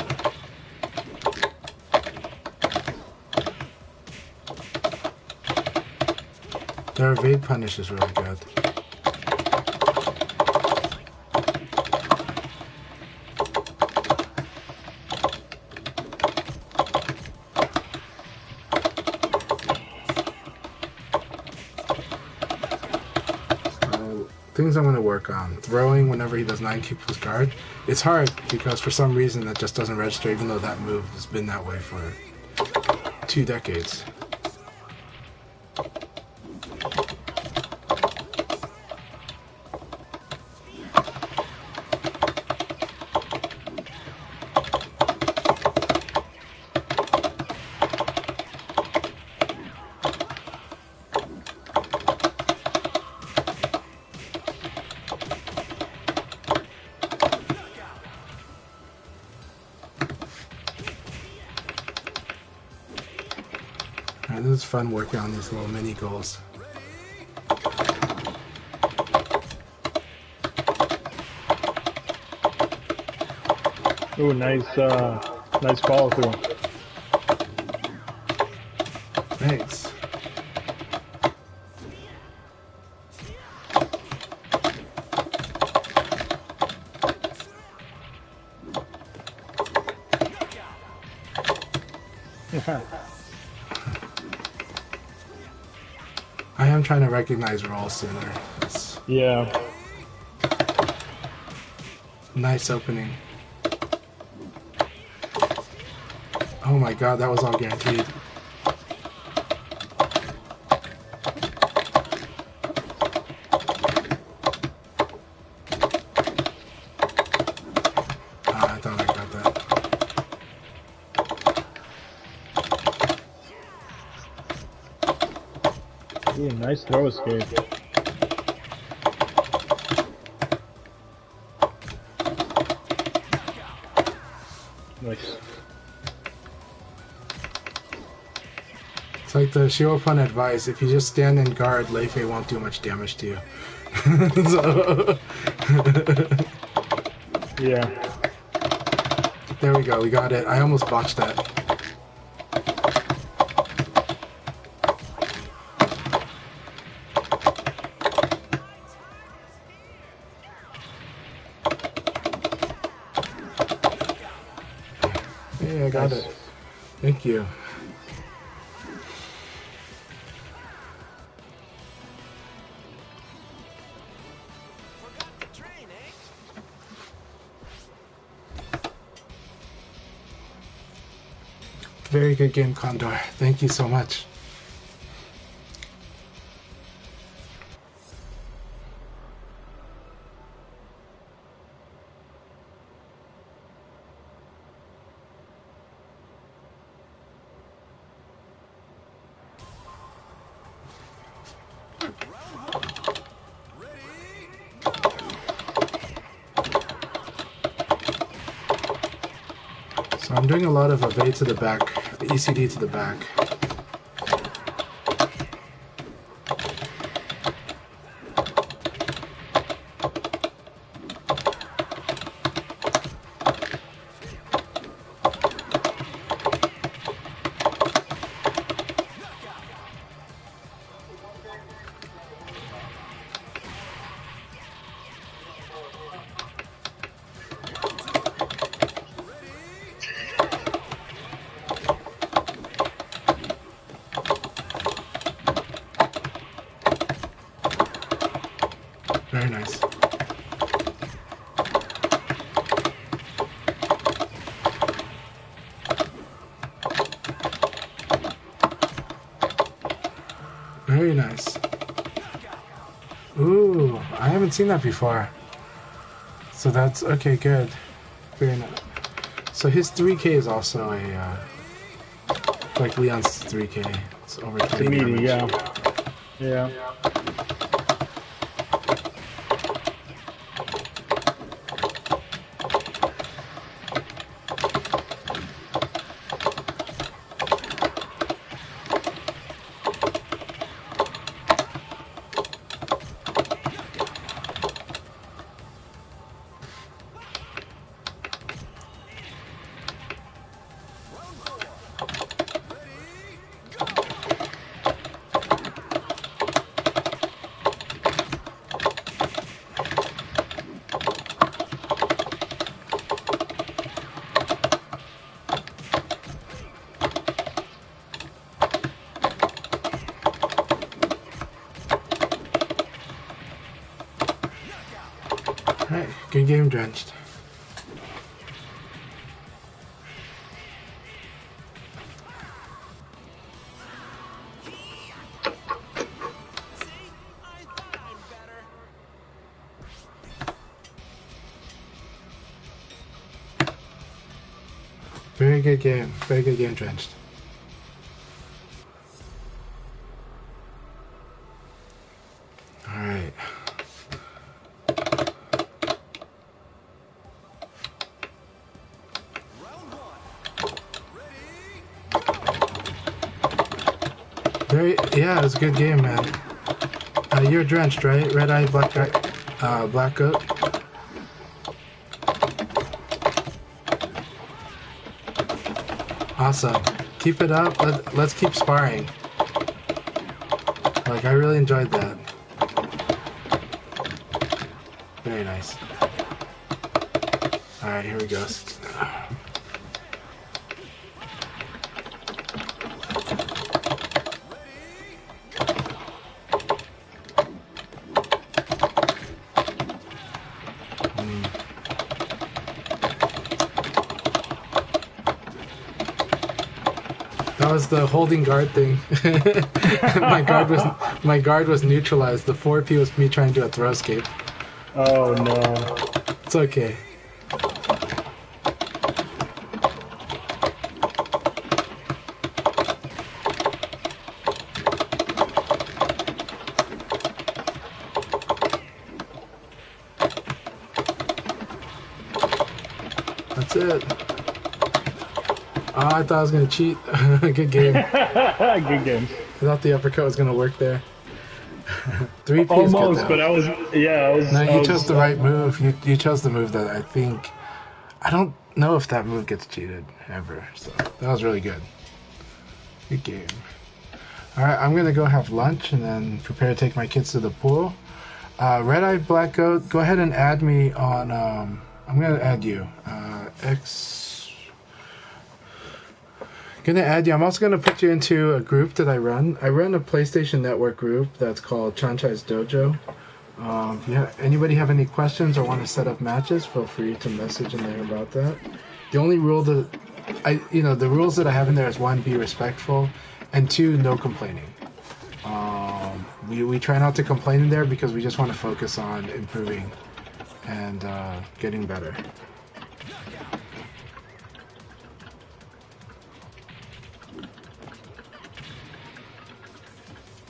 Their evade punish is really good. So, things I'm going to work on. Throwing whenever he does 9 keep his guard. It's hard because for some reason that just doesn't register, even though that move has been that way for 2 decades. Alright, this is fun working on these little mini goals. Ooh, nice follow through. Thanks. I am trying to recognize roles sooner. It's Yeah. nice opening. Oh my god, that was all guaranteed. I thought I got that. Ooh, nice throw escape. Nice. It's like the Shiopun advice, if you just stand in guard, Lei Fei won't do much damage to you. So, Yeah. there we go, we got it. I almost botched that. Hey, I got Nice. it. Thank you. Forgot the train, eh? Very good game, Condor. Thank you so much. So I'm doing a lot of evade to the back, ECD to the back. Very nice. Very nice. Ooh, I haven't seen that before. So that's okay, good. Very nice. So his 3K is also a like Leon's 3K. It's over 20 meaty, damage. Yeah. Alright, good game, Drenched. See? I thought I'm better. Very good game. Very good game, Drenched. Alright. Round one. Ready? Very, yeah, it was a good game, man. You're Drenched, right? Red Eye, Black Goat. Awesome. Keep it up. Let's keep sparring. Like, I really enjoyed that. Very nice. Alright, here we go. That was the holding guard thing. my guard was neutralized. The 4P was me trying to do a throw escape. Oh no. It's okay. That's it. Oh, I thought I was gonna cheat. Good game. I Good game. thought the uppercut was gonna work there. 3P is good, Almost, though. but I was. No, I you was, chose the right move. You chose the move that I think. I don't know if that move gets cheated ever. So that was really good. Good game. All right, I'm gonna go have lunch and then prepare to take my kids to the pool. Red Eye Black Goat, go ahead and add me on. I'm gonna add you. Gonna add you. I'm also gonna put you into a group that I run. I run a PlayStation Network group that's called Chanchai's Dojo. Anybody have any questions or want to set up matches? Feel free to message in there about that. The only rule the rules that I have in there is 1, be respectful, and 2, no complaining. We try not to complain in there because we just want to focus on improving and getting better.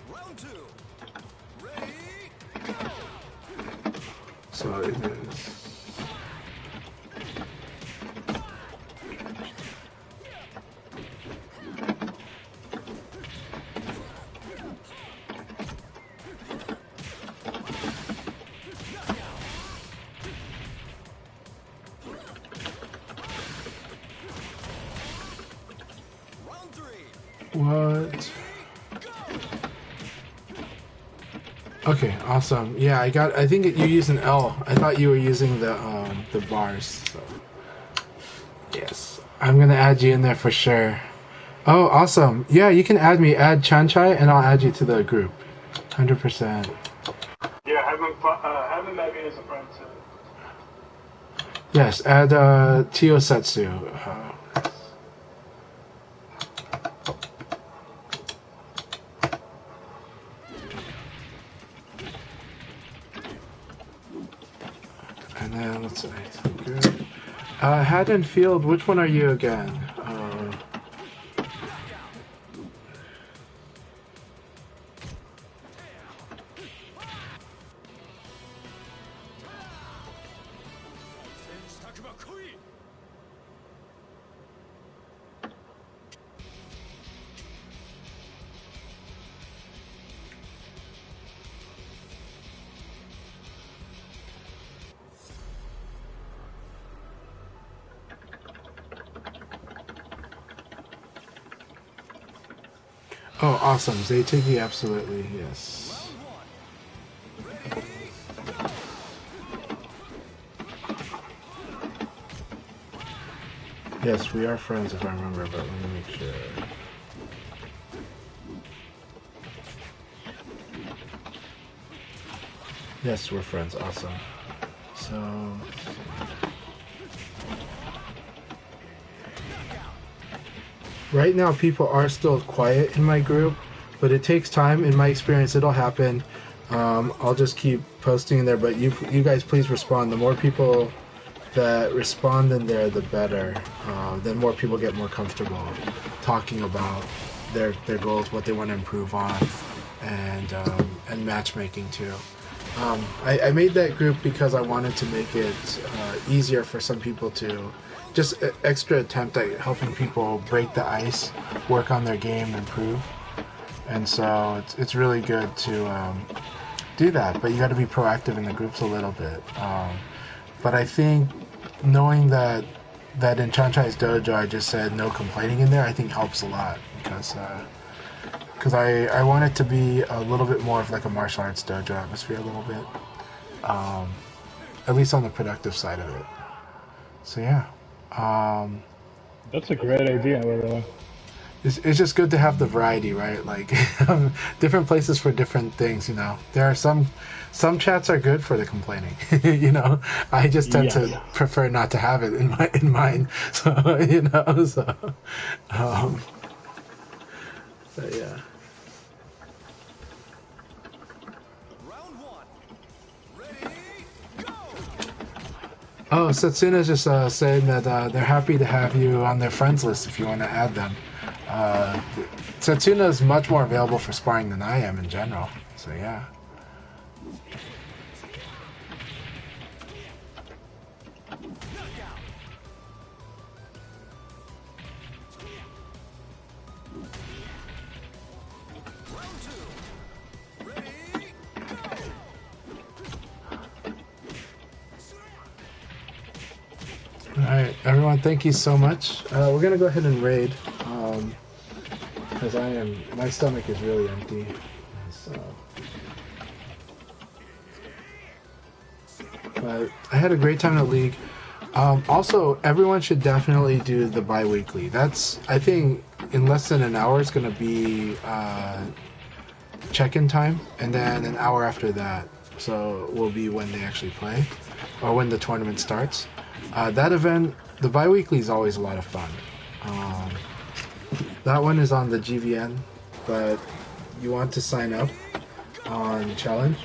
Round two. Ready? So it is. What? Okay, awesome. Yeah, I think you use an L. I thought you were using the bars. So. Yes, I'm gonna add you in there for sure. Oh, awesome. Yeah, you can add me. Add Chanchai, and I'll add you to the group. 100%. Yeah, have him add me as a friend too. Yes, add Tiosetsu. And then let's see. Good. Haddonfield, which one are you again? Oh, awesome. Zaytigi, absolutely, yes. Yes, we are friends if I remember, but let me make sure. Yes, we're friends. Awesome. So... Right now, people are still quiet in my group, but it takes time. In my experience, it'll happen. I'll just keep posting in there, but you guys please respond. The more people that respond in there, the better. Then more people get more comfortable talking about their goals, what they want to improve on, and matchmaking too. I made that group because I wanted to make it easier for some people to just extra attempt at helping people break the ice, work on their game, improve. And so it's really good to do that, but you got to be proactive in the groups a little bit. But I think knowing that in Chanchai's dojo I just said no complaining in there, I think helps a lot because I want it to be a little bit more of like a martial arts dojo atmosphere a little bit, at least on the productive side of it. So yeah. That's a great idea, by the way. It's just good to have the variety, right? Like different places for different things, you know. There are some chats are good for the complaining, you know. I just tend to prefer not to have it in mine, so you know. So yeah. Round 1. Ready, go! Oh, Satsuna's just saying that they're happy to have you on their friends list if you want to add them. Satsuna is much more available for sparring than I am in general, so yeah. Alright, everyone, thank you so much. We're gonna go ahead and raid, because my stomach is really empty. So. But I had a great time in the league. Also, everyone should definitely do the bi-weekly. That's, I think, in less than an hour is gonna be check-in time, and then an hour after that, so will be when they actually play, or when the tournament starts. That event, the bi-weekly is always a lot of fun. That one is on the GVN, but you want to sign up on Challenge.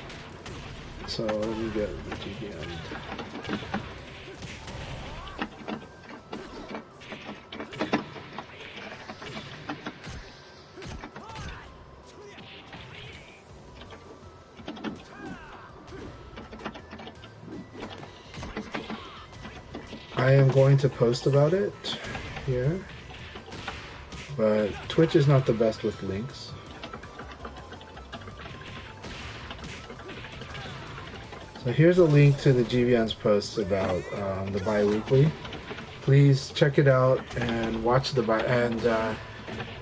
So let me get the GVN. I am going to post about it here, but Twitch is not the best with links. So here's a link to the GVN's post about the bi-weekly. Please check it out and watch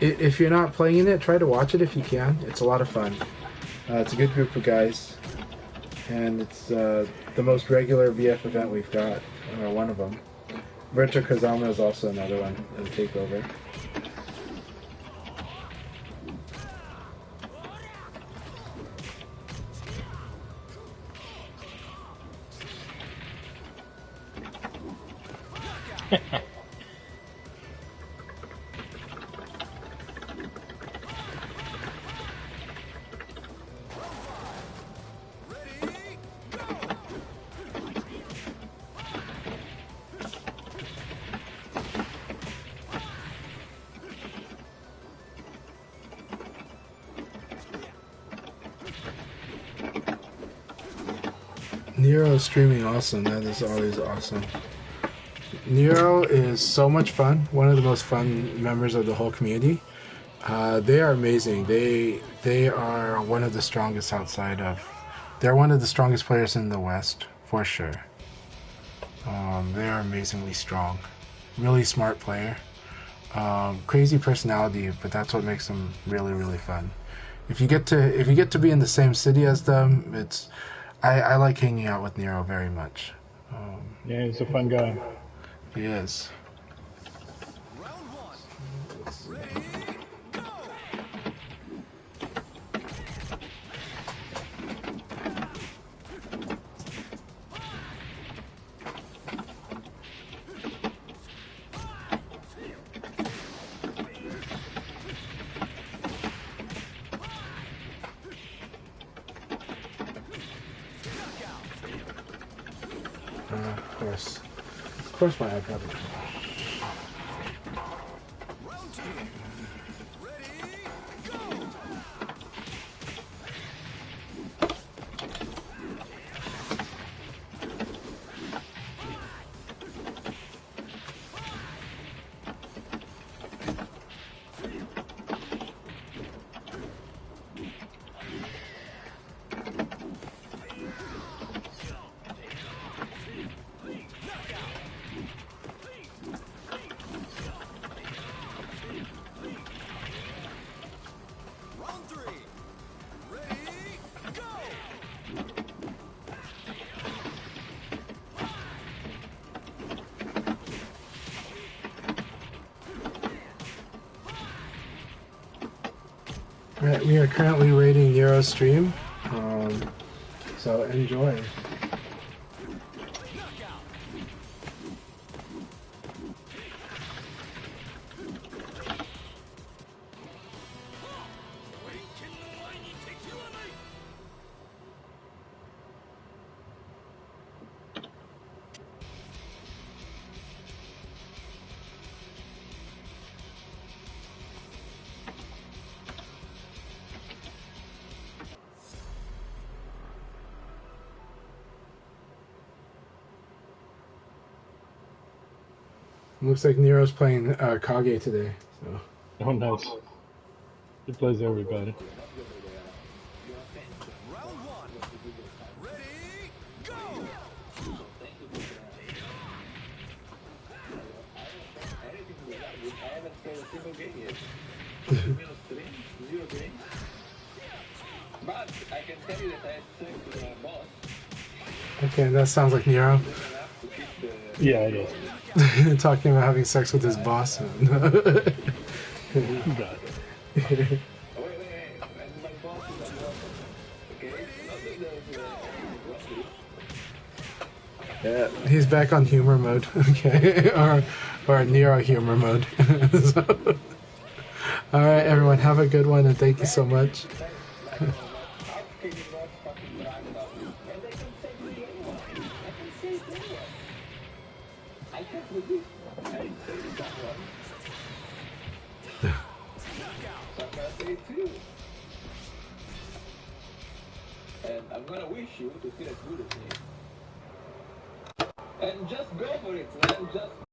If you're not playing it, try to watch it if you can. It's a lot of fun. It's a good group of guys, and it's the most regular VF event we've got, or one of them. Virtua Kazama is also another one in Takeover. Nero streaming awesome. That is always awesome. Nero is so much fun. One of the most fun members of the whole community. They are amazing. They are one of the strongest outside of. They're one of the strongest players in the West for sure. They are amazingly strong. Really smart player. Crazy personality, but that's what makes them really really fun. If you get to be in the same city as them, it's. I like hanging out with Nero very much. Yeah, he's a fun guy. He is. Round one. Ready, go! Of course my iPad. Round two. Ready, go! Round three. Ready, go! Right, we are currently rating Nero's stream, so enjoy. Looks like Nero's playing Kage today. So. Oh, nice. He plays everybody. Round one. Ready, go! But I can tell you that I had sex with my boss. Okay, that sounds like Nero Enough to keep the Yeah, it is. talking about having sex with his boss. You got it. wait. And my boss is at work. Okay? Not that there's Yeah, he's back on humor mode. Okay, or Nero humor mode. So, all right, everyone, have a good one, and thank you so much. how can you not fucking brag about it? And I can say to anyone. I can say to anyone. I can't predict. I say to someone. So I'm gonna say it to you. And I'm gonna wish you to feel as good as me. And just go for it, man. Just